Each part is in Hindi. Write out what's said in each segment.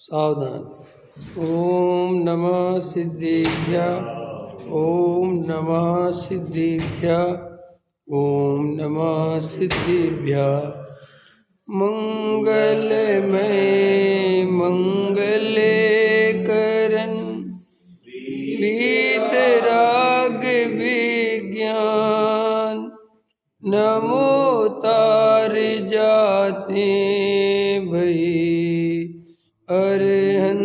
सावधान। ओम नमः सिद्धेभ्यः। ओम नमः सिद्धेभ्यः। ओम नमः सिद्धेभ्यः। मंगलमय मंगले करन वीतराग विज्ञान नमो तार जाते भई अरहंतादि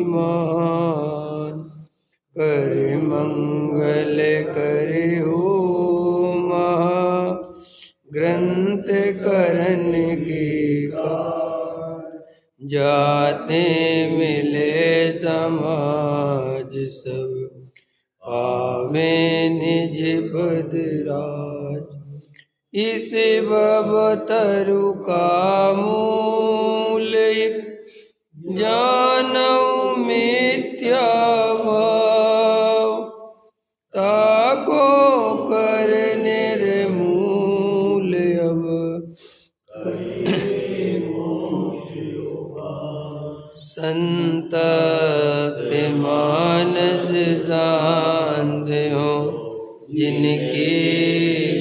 महान। कर मंगल करे हो महा ग्रंथ करन के जाते मिले समाज सब पावे निज पद राज। इस बबतरु का मूल जानऊ मिथ्या भाव ताको कर निर्मूल अब संतत मानस शांत हो जिनके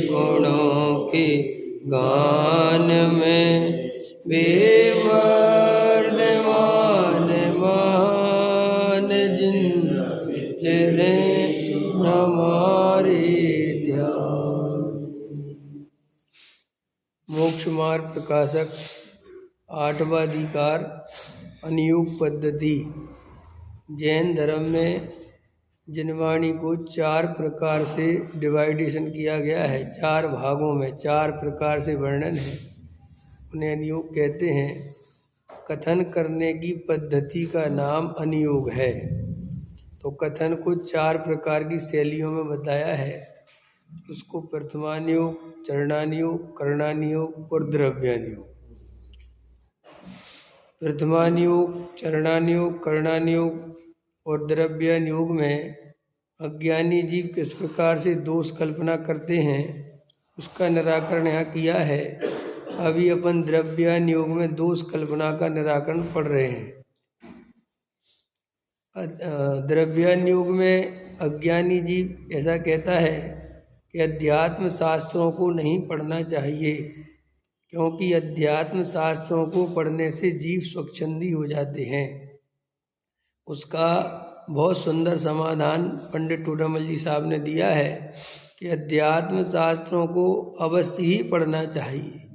गुणों के गान में बेवर्धमान मान जिन चले हमारे ध्यान। मोक्ष मार्ग प्रकाशक आठवां अधिकार अनियोग पद्धति। जैन धर्म में जिनवाणी को 4 प्रकार से डिवाइडेशन किया गया है, 4 भागों में 4 प्रकार से वर्णन है। उन्हें अनियोग कहते हैं। कथन करने की पद्धति का नाम अनियोग है। तो कथन को 4 प्रकार की शैलियों में बताया है। उसको प्रथमानियोग, चरणानियोग, करणानियोग और द्रव्यानियोग। प्रथमानियोग, चरणानियोग, करणानियोग और द्रव्यानियोग में अज्ञानी जीव किस प्रकार से दोष कल्पना करते हैं उसका निराकरण यहाँ किया है। अभी अपन द्रव्यानियोग में दोष कल्पना का निराकरण पढ़ रहे हैं। द्रव्यानियोग में अज्ञानी जीव ऐसा कहता है कि अध्यात्म शास्त्रों को नहीं पढ़ना चाहिए, क्योंकि अध्यात्म शास्त्रों को पढ़ने से जीव स्वच्छंदी हो जाते हैं। उसका बहुत सुंदर समाधान पंडित टोडामल जी साहब ने दिया है कि अध्यात्म शास्त्रों को अवश्य ही पढ़ना चाहिए,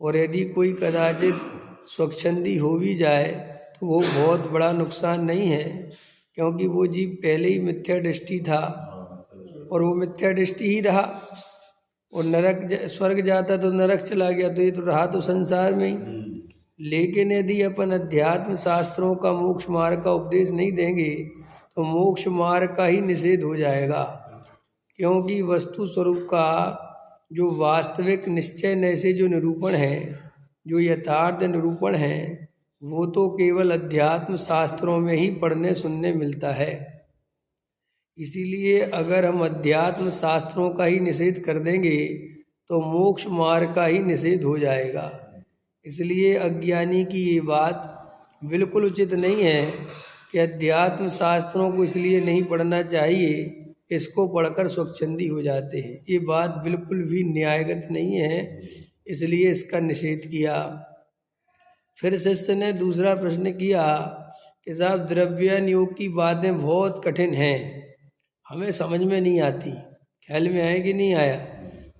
और यदि कोई कदाचित स्वच्छंदी हो भी जाए तो वो बहुत बड़ा नुकसान नहीं है, क्योंकि वो जीव पहले ही मिथ्या दृष्टि था और वो मिथ्या दृष्टि ही रहा। और नरक स्वर्ग जाता तो नरक चला गया, तो ये तो रहा तो संसार में ही। लेकिन यदि अपन अध्यात्म शास्त्रों का मोक्ष मार्ग का उपदेश नहीं देंगे तो मोक्ष मार्ग का ही निषेध हो जाएगा, क्योंकि वस्तु स्वरूप का जो वास्तविक निश्चय नय से जो निरूपण है, जो यथार्थ निरूपण है, वो तो केवल अध्यात्म शास्त्रों में ही पढ़ने सुनने मिलता है। इसीलिए अगर हम अध्यात्म शास्त्रों का ही निषेध कर देंगे तो मोक्ष मार्ग का ही निषेध हो जाएगा। इसलिए अज्ञानी की ये बात बिल्कुल उचित नहीं है कि अध्यात्म शास्त्रों को इसलिए नहीं पढ़ना चाहिए, इसको पढ़कर स्वच्छंदी हो जाते हैं। ये बात बिल्कुल भी न्यायगत नहीं है, इसलिए इसका निषेध किया। फिर शिष्य ने दूसरा प्रश्न किया कि साहब द्रव्यानियोग की बातें बहुत कठिन हैं, हमें समझ में नहीं आती, ख्याल में आया कि नहीं आया?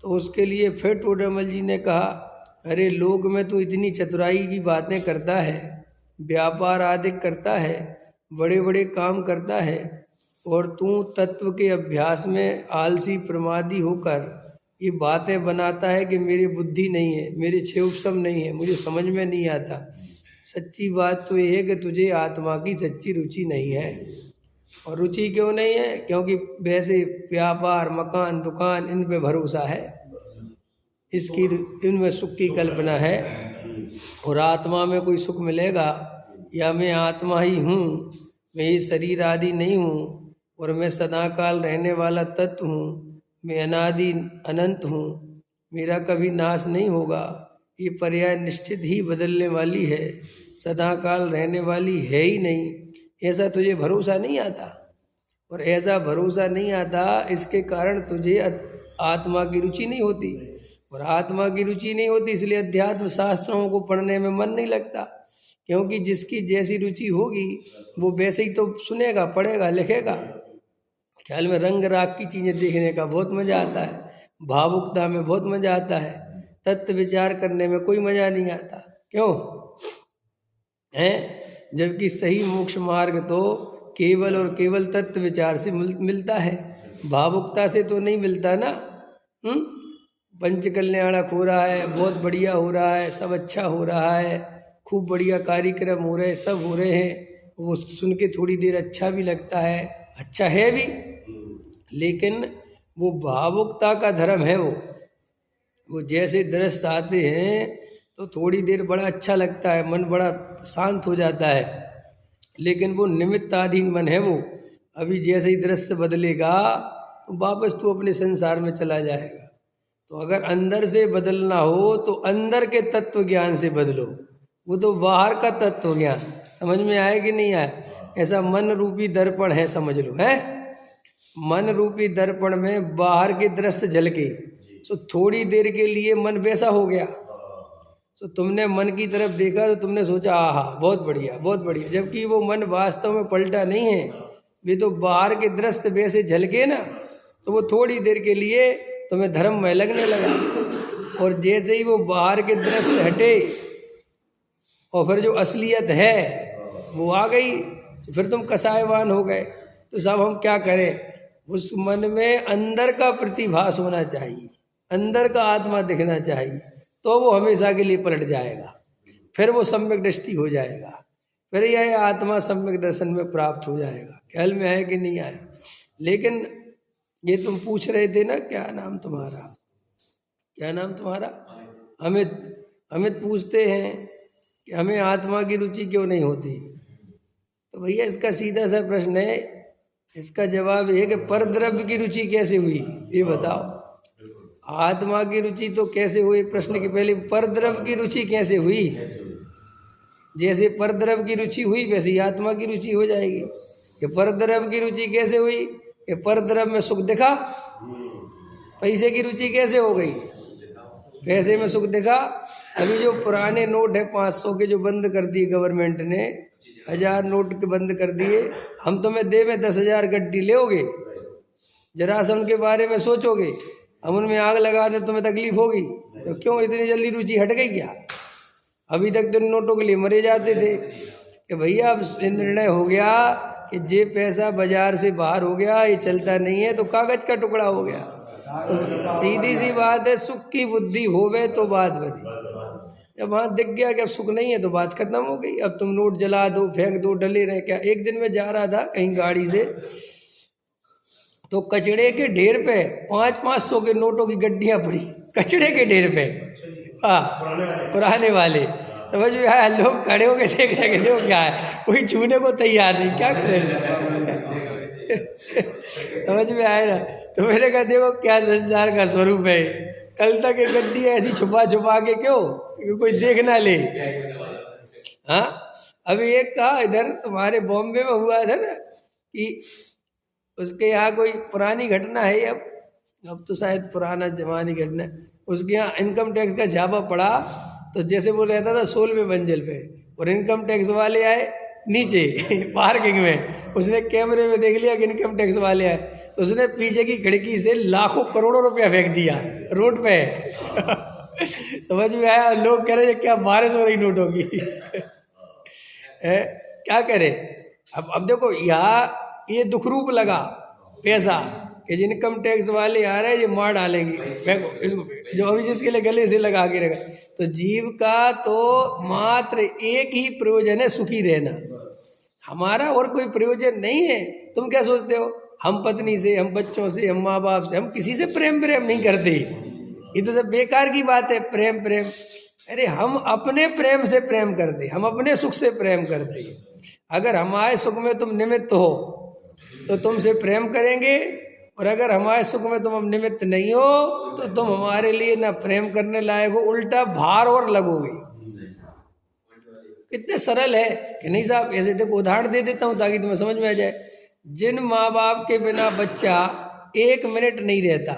तो उसके लिए फिर टोडामल जी ने कहा, अरे लोक में तो इतनी चतुराई की बातें करता है, व्यापार आदि करता है, बड़े बड़े काम करता है, और तू तत्व के अभ्यास में आलसी प्रमादी होकर ये बातें बनाता है कि मेरी बुद्धि नहीं है, मेरे छह उपशम नहीं है, मुझे समझ में नहीं आता। सच्ची बात तो ये है कि तुझे आत्मा की सच्ची रुचि नहीं है। और रुचि क्यों नहीं है? क्योंकि वैसे व्यापार, मकान, दुकान, इन पे भरोसा है, इसकी इनमें सुख की कल्पना है। और आत्मा में कोई सुख मिलेगा? या मैं आत्मा ही हूँ, मैं ये शरीर आदि नहीं हूँ, और मैं सदाकाल रहने वाला तत्व हूँ, मैं अनादि अनंत हूँ, मेरा कभी नाश नहीं होगा। ये पर्याय निश्चित ही बदलने वाली है, सदाकाल रहने वाली है ही नहीं, ऐसा तुझे भरोसा नहीं आता। और ऐसा भरोसा नहीं आता, इसके कारण तुझे आत्मा की रुचि नहीं होती। और आत्मा की रुचि नहीं होती इसलिए अध्यात्म शास्त्रों को पढ़ने में मन नहीं लगता, क्योंकि जिसकी जैसी रुचि होगी वो वैसे ही तो सुनेगा, पढ़ेगा, लिखेगा। ख्याल में रंग राग की चीज़ें देखने का बहुत मज़ा आता है, भावुकता में बहुत मज़ा आता है, तत्व विचार करने में कोई मज़ा नहीं आता। क्यों है? जबकि सही मोक्ष मार्ग तो केवल और केवल तत्व विचार से मिलता है, भावुकता से तो नहीं मिलता ना। पंच कल्याणक हो रहा है, बहुत बढ़िया हो रहा है, सब अच्छा हो रहा है, खूब बढ़िया कार्यक्रम हो रहे, सब हो रहे हैं, वो सुन के थोड़ी देर अच्छा भी लगता है, अच्छा है भी, लेकिन वो भावुकता का धर्म है। वो जैसे दृश्य आते हैं तो थोड़ी देर बड़ा अच्छा लगता है, मन बड़ा शांत हो जाता है, लेकिन वो निमित्ताधीन मन है। वो अभी जैसे ही दृश्य बदलेगा तो वापस तू अपने संसार में चला जाएगा। तो अगर अंदर से बदलना हो तो अंदर के तत्व ज्ञान से बदलो, वो तो बाहर का तत्व ज्ञान। समझ में आया कि नहीं आया? ऐसा मन रूपी दर्पण है, समझ लो, है मन रूपी दर्पण में बाहर के दृश्य झलके, तो थोड़ी देर के लिए मन वैसा हो गया, तो तुमने मन की तरफ देखा तो तुमने सोचा आहा बहुत बढ़िया बहुत बढ़िया, जबकि वो मन वास्तव में पलटा नहीं है, वे तो बाहर के दृश्य वैसे झलके ना, तो वो थोड़ी देर के लिए तुम्हें धर्म में लगने लगा। और जैसे ही वो बाहर के दृश्य हटे और फिर जो असलियत है वो आ गई, तो फिर तुम कसायवान हो गए। तो साहब हम क्या करें? उस मन में अंदर का प्रतिभास होना चाहिए, अंदर का आत्मा दिखना चाहिए, तो वो हमेशा के लिए पलट जाएगा, फिर वो सम्यक दृष्टि हो जाएगा, फिर यह आत्मा सम्यक दर्शन में प्राप्त हो जाएगा। ख्याल में आया कि नहीं आया? लेकिन ये तुम पूछ रहे थे ना, क्या नाम तुम्हारा, क्या नाम तुम्हारा? अमित। अमित पूछते हैं कि हमें आत्मा की रुचि क्यों नहीं होती। तो भैया इसका सीधा सा प्रश्न है, इसका जवाब ये है कि परद्रव्य की रुचि कैसे हुई, ये बताओ। आत्मा की रुचि तो कैसे हुई, प्रश्न के पहले परद्रव्य की रुचि कैसे हुई? जैसे परद्रव्य की रुचि हुई वैसे ही आत्मा की रुचि हो जाएगी। कि परद्रव्य की रुचि कैसे हुई? कि परद्रव्य में सुख दिखा। पैसे की रुचि कैसे हो गई? पैसे में सुख दिखा। अभी जो पुराने नोट है 500 के जो बंद कर दिए गवर्नमेंट ने, 1000 नोट के बंद कर दिए, हम तुम्हें दे में 10,000 गड्डी लेोगे, जरा सा उनके बारे में सोचोगे, हम उनमें आग लगा दे तुम्हें तकलीफ होगी? तो क्यों इतनी जल्दी रुचि हट गई क्या? अभी तक तो नोटों के लिए मरे जाते थे कि भैया अब निर्णय हो गया कि जे पैसा बाजार से बाहर हो गया, ये चलता नहीं है, तो कागज का टुकड़ा हो गया। तो सीधी सी बात है, सुख की बुद्धि होवे तो बात बनी। जब वहाँ दिख गया कि अब सुख नहीं है तो बात खत्म हो गई। अब तुम नोट जला दो, फेंक दो, डले रहे। क्या एक दिन में जा रहा था कहीं गाड़ी से, तो कचड़े के ढेर पे 500 के नोटों की गड्डियां पड़ी, कचड़े के ढेर पे। हाँ, पुराने वाले। समझ में आया? लोग खड़े होके देख रहे देखो क्या है, कोई छूने को तैयार नहीं, क्या करें? समझ में आया ना? तो मैंने कहा देखो क्या संसार का स्वरूप है। कल तक ये गड्डी ऐसी छुपा छुपा के क्यों, कोई देख ना ले। हाँ, अभी एक कहा इधर तुम्हारे बॉम्बे में हुआ था ना कि उसके यहाँ कोई पुरानी घटना है, अब तो शायद पुराना जमानी घटना, उसके यहाँ इनकम टैक्स का छापा पड़ा। तो जैसे वो रहता था 16वें मंजिल पे, और इनकम टैक्स वाले आए नीचे पार्किंग में, उसने कैमरे में देख लिया कि इनकम टैक्स वाले आए, तो उसने पीछे की खिड़की से लाखों करोड़ों रुपया फेंक दिया रोड पे। समझ में आया? लोग कह रहे क्या बारिश हो रही नोटों की। क्या करे? अब देखो यहाँ ये दुख रूप लगा पैसा कि इनकम टैक्स वाले आ रहे हैं, ये मार डालेंगे, फेंको इसको, जो अभी जिसके लिए गले से लगा के रखा। तो जीव का तो मात्र एक ही प्रयोजन है, सुखी रहना। हमारा और कोई प्रयोजन नहीं है। तुम क्या सोचते हो, हम पत्नी से, हम बच्चों से, हम माँ बाप से, हम किसी से प्रेम नहीं करते? ये तो सब बेकार की बात है। प्रेम अरे हम अपने प्रेम से प्रेम करते, हम अपने सुख से प्रेम करते। अगर हमारे सुख में तुम निमित्त हो तो तुमसे प्रेम करेंगे, और अगर हमारे सुख में तुम अब निमित्त नहीं हो तो तुम हमारे लिए ना प्रेम करने लायक हो, उल्टा भार और लगोगे। कितने सरल है कि नहीं साहब। ऐसे देखो उदाहरण दे देता हूँ ताकि तुम्हें समझ में आ जाए। जिन माँ बाप के बिना बच्चा 1 मिनट नहीं रहता,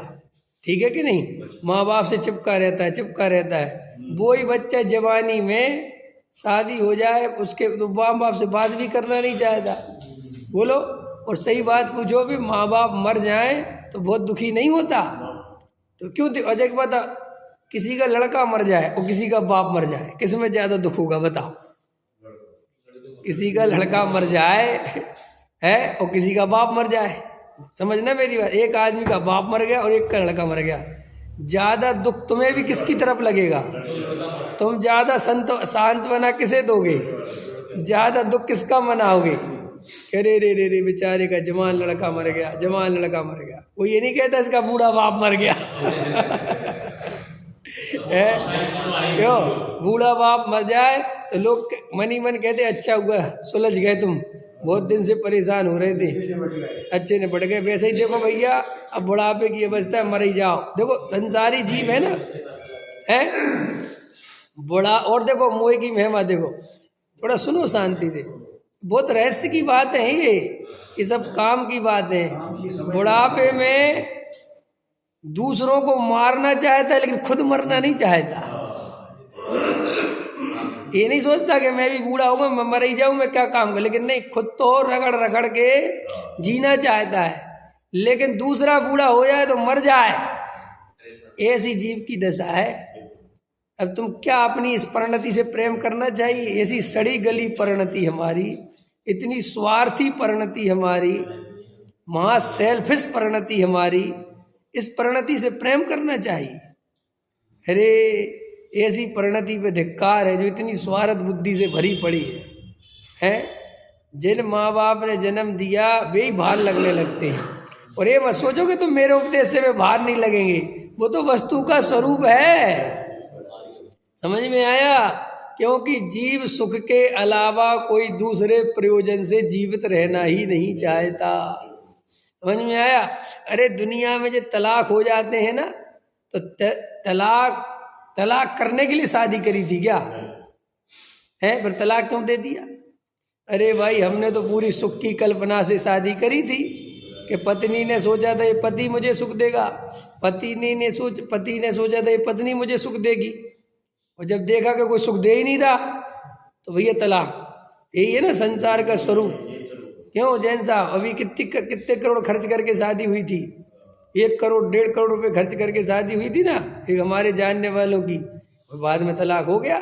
ठीक है कि नहीं, माँ बाप से चिपका रहता है, चिपका रहता है, वो ही बच्चा जवानी में शादी हो जाए उसके तो माँ बाप से बात भी करना नहीं चाहता। बोलो, और सही बात पूछो भी, माँ बाप मर जाए तो बहुत दुखी नहीं होता? तो क्यों? अजय बता, किसी का लड़का मर जाए और किसी का बाप मर जाए, किस में ज़्यादा दुख होगा बताओ? किसी का लड़का मर जाए है और किसी का बाप मर जाए, समझना मेरी बात। एक आदमी का बाप मर गया और एक का लड़का मर गया, ज़्यादा दुख तुम्हें भी किसकी तरफ लगेगा? तुम ज़्यादा सांत्वना किसे दोगे? ज़्यादा दुख किसका मनाओगे? अरे रे रे रे बेचारे का जवान लड़का मर गया, जवान लड़का मर गया। वो ये नहीं कहता इसका बूढ़ा बाप मर गया है क्यों? बूढ़ा बाप मर जाए तो लोग मनी मन कहते अच्छा हुआ सुलझ गए, तुम बहुत दिन से परेशान हो रहे थे, अच्छे ने पड़ गए। वैसे ही देखो भैया, अब बुढ़ापे की अवस्था मर ही जाओ। देखो संसारी जीव है ना, है बुढ़ा। और देखो मोह की महिमा देखो, थोड़ा सुनो शांति से, बहुत रहस्य की बात है ये सब काम की बात है। बुढ़ापे में दूसरों को मारना चाहता है लेकिन खुद मरना नहीं चाहता। ये नहीं सोचता कि मैं भी बूढ़ा होगा, मैं मर ही जाऊं, मैं क्या काम कर, लेकिन नहीं, खुद तो रगड़ रगड़ के जीना चाहता है, लेकिन दूसरा बूढ़ा हो जाए तो मर जाए। ऐसी जीव की दशा है। अब तुम क्या अपनी इस परिणति से प्रेम करना चाहिए? ऐसी सड़ी गली परिणति हमारी, इतनी स्वार्थी परिणति हमारी, महा सेल्फिश परिणति हमारी, इस परिणति से प्रेम करना चाहिए? अरे ऐसी परिणति पे धिक्कार है जो इतनी स्वार्थ बुद्धि से भरी पड़ी है। जिन माँ बाप ने जन्म दिया वे ही भार लगने लगते हैं। और ये मत सोचो कि तुम मेरे उपदेश से वे भार नहीं लगेंगे, वो तो वस्तु का स्वरूप है। समझ में आया? क्योंकि जीव सुख के अलावा कोई दूसरे प्रयोजन से जीवित रहना ही नहीं चाहता। समझ में आया? अरे दुनिया में जो तलाक हो जाते हैं ना, तो तलाक करने के लिए शादी करी थी क्या है? पर तलाक क्यों दे दिया? अरे भाई, हमने तो पूरी सुख की कल्पना से शादी करी थी कि पत्नी ने सोचा था ये पति मुझे सुख देगा, पति ने सोचा था ये पत्नी मुझे सुख देगी, और जब देखा कि कोई सुख दे ही नहीं रहा तो भैया तलाक। यही है ना संसार का स्वरूप। क्यों जैन साहब, अभी कितने करोड़ खर्च करके शादी हुई थी, 1 करोड़ 1.5 करोड़ रुपए खर्च करके शादी हुई थी ना एक हमारे जानने वालों की, और बाद में तलाक हो गया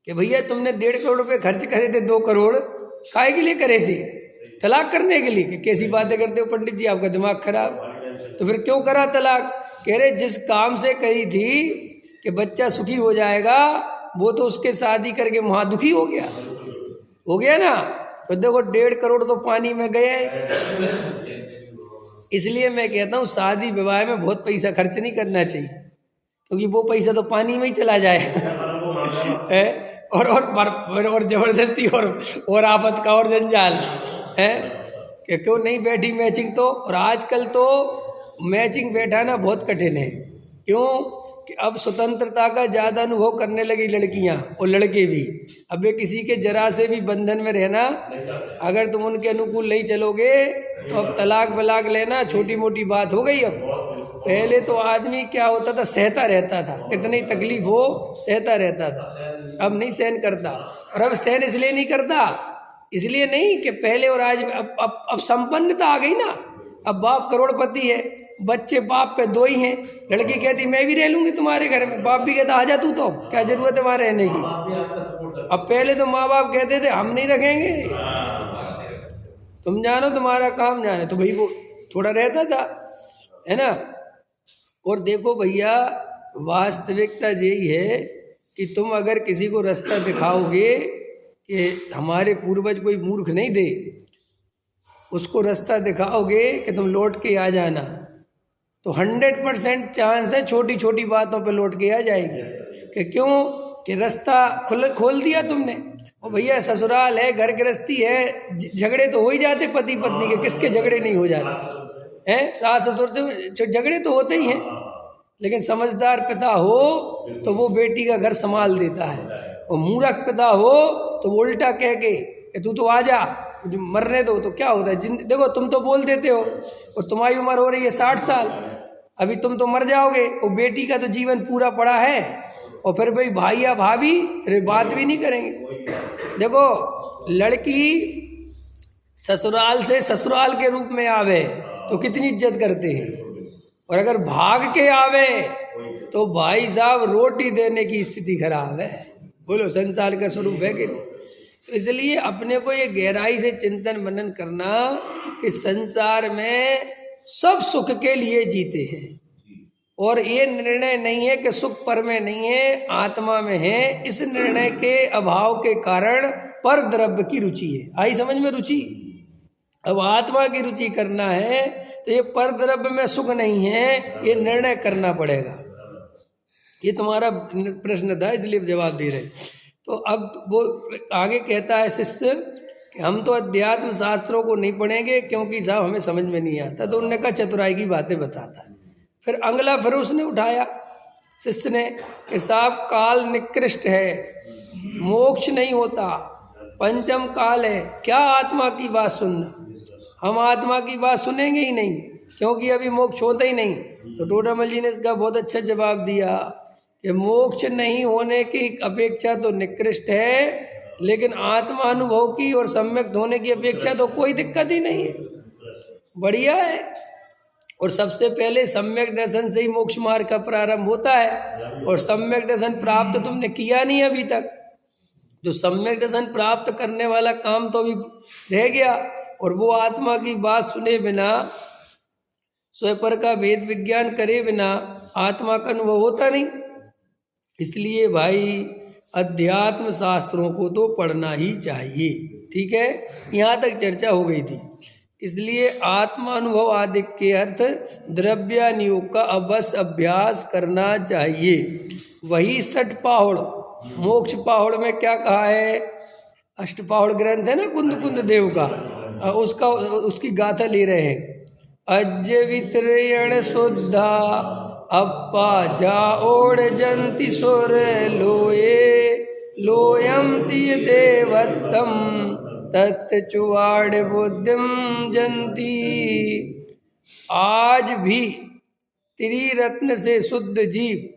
कि भैया तुमने 1.5 करोड़ रुपए खर्च करे थे, 2 करोड़ काहे के लिए करे थे? तलाक करने के लिए। कि कैसी बातें करते हो पंडित जी, आपका दिमाग खराब। तो फिर क्यों करा तलाक? कह रहे जिस काम से करी थी कि बच्चा सुखी हो जाएगा, वो तो उसके शादी करके वहाँ दुखी हो गया ना। तो देखो 1.5 करोड़ तो पानी में गए। इसलिए मैं कहता हूँ शादी विवाह में बहुत पैसा खर्च नहीं करना चाहिए, क्योंकि वो पैसा तो पानी में ही चला जाए है? और जबरदस्ती और आफत का और जंजाल है कि क्यों नहीं बैठी मैचिंग तो। और आजकल तो मैचिंग बैठाना बहुत कठिन है। क्यों कि अब स्वतंत्रता का ज़्यादा अनुभव करने लगी लड़कियां और लड़के भी। अब वे किसी के जरा से भी बंधन में रहना, अगर तुम उनके अनुकूल नहीं चलोगे तो अब तलाक बलाक लेना छोटी मोटी बात हो गई। अब पहले तो आदमी क्या होता था, सहता रहता था, कितनी तकलीफ हो सहता रहता था, अब नहीं सहन करता। और अब सहन इसलिए नहीं करता, इसलिए नहीं कि पहले और आज में अब संपन्नता आ गई ना। अब बाप करोड़पति है, बच्चे बाप पे 2 ही हैं। लड़की कहती मैं भी रह लूंगी तुम्हारे घर में, बाप भी कहता आजा तू, तो क्या जरूरत है वहां रहने की। अब पहले तो माँ बाप कहते थे हम नहीं रखेंगे, तुम जानो तुम्हारा काम जाने, तो भाई वो थोड़ा रहता था, है ना। और देखो भैया, वास्तविकता यही है कि तुम अगर किसी को रास्ता दिखाओगे कि हमारे पूर्वज कोई मूर्ख नहीं थे, उसको रास्ता दिखाओगे कि तुम लौट के आ जाना, तो 100% चांस है छोटी छोटी बातों पे लौट के आ जाएगी। कि क्यों कि रास्ता खोल दिया तुमने। और भैया ससुराल है, घर गृहस्थी है, झगड़े तो हो ही जाते पति पत्नी के, किसके झगड़े नहीं हो जाते हैं, सास ससुर से झगड़े तो होते ही हैं, लेकिन समझदार पिता हो तो वो बेटी का घर संभाल देता है, और मूर्ख पिता हो तो वो उल्टा कह के कि तू तो आ जा, मरने दो, तो क्या होता है। देखो तुम तो बोल देते हो, और तुम्हारी उम्र हो रही है 60 साल, अभी तुम तो मर जाओगे, और बेटी का तो जीवन पूरा पड़ा है, और फिर भाई भाई या भाभी फिर बात भी नहीं करेंगे। देखो लड़की ससुराल से ससुराल के रूप में आवे तो कितनी इज्जत करते हैं, और अगर भाग के आवे तो भाई साहब रोटी देने की स्थिति खराब है। बोलो संसार का स्वरूप है कि नहीं। तो इसलिए अपने को ये गहराई से चिंतन मनन करना कि संसार में सब सुख के लिए जीते हैं, और ये निर्णय नहीं है कि सुख पर में नहीं है, आत्मा में है। इस निर्णय के अभाव के कारण पर द्रव्य की रुचि है। आई समझ में रुचि। अब आत्मा की रुचि करना है तो ये पर द्रव्य में सुख नहीं है, ये निर्णय करना पड़ेगा। ये तुम्हारा प्रश्न था इसलिए जवाब दे रहे। तो अब वो आगे कहता है शिष्य कि हम तो अध्यात्म शास्त्रों को नहीं पढ़ेंगे क्योंकि साहब हमें समझ में नहीं आता। तो उन्होंने कहा चतुराई की बातें बताता है। फिर अगला फिर उसने उठाया शिष्य ने कि साहब काल निकृष्ट है, मोक्ष नहीं होता, पंचम काल है, क्या आत्मा की बात सुनना। हम आत्मा की बात सुनेंगे ही नहीं क्योंकि अभी मोक्ष होता ही नहीं। तो टोडामल जी ने इसका बहुत अच्छा जवाब दिया कि मोक्ष नहीं होने की अपेक्षा तो निकृष्ट है, लेकिन आत्मा अनुभव की और सम्यक होने की अपेक्षा तो कोई दिक्कत ही नहीं है, बढ़िया है। और सबसे पहले सम्यक दर्शन से ही मोक्ष मार्ग का प्रारंभ होता है, और सम्यक दर्शन प्राप्त तुमने किया नहीं अभी तक। जो सम्यक दर्शन प्राप्त करने वाला काम तो अभी रह गया, और वो आत्मा की बात सुने बिना, स्वपर का वेद विज्ञान करे बिना आत्मा का अनुभव होता नहीं। इसलिए भाई अध्यात्म शास्त्रों को तो पढ़ना ही चाहिए। ठीक है, यहाँ तक चर्चा हो गई थी। इसलिए आत्मानुभव आदि के अर्थ द्रव्यानुयोग का अवश्य अभ्यास करना चाहिए। वही 6 पाहुड़ मोक्ष पाहुड़ में क्या कहा है, 8 पाहुड़ ग्रंथ है ना कुंद कुंद देव का, उसका उसकी गाथा ले रहे हैं। अज्य वित्रयण शुद्धा अप्पा जा ओढ़ जंति सुर लोये लोयम तिय देवत्तम तत्चुवाड़ बुद्धिम जंती। आज भी त्रिरत्न से शुद्ध जीव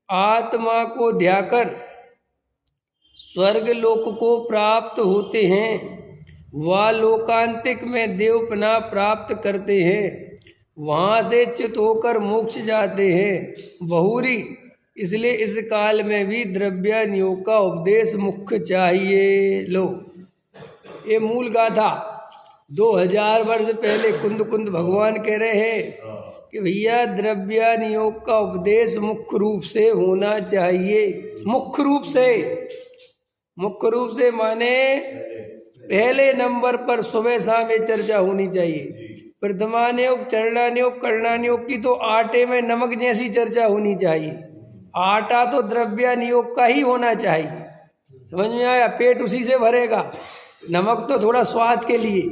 आत्मा को ध्याकर स्वर्ग लोक को प्राप्त होते हैं, वह लोकांतिक में देवपना प्राप्त करते हैं, वहाँ से च्युत होकर मोक्ष जाते हैं। बहुरी इसलिए इस काल में भी द्रव्यानुयोग का उपदेश मुख्य चाहिए। लो ये मूल गाथा 2000 वर्ष पहले कुंद कुंद भगवान कह रहे हैं कि भैया द्रव्यानुयोग का उपदेश मुख्य रूप से होना चाहिए। मुख्य रूप से माने पहले नंबर पर सुबह शाम ये चर्चा होनी चाहिए। प्रथमानुयोग, चरणानुयोग, करणानुयोग की तो आटे में नमक जैसी चर्चा होनी चाहिए। आटा तो द्रव्यानुयोग का ही होना चाहिए। समझ में आया, पेट उसी से भरेगा, नमक तो थोड़ा स्वाद के लिए।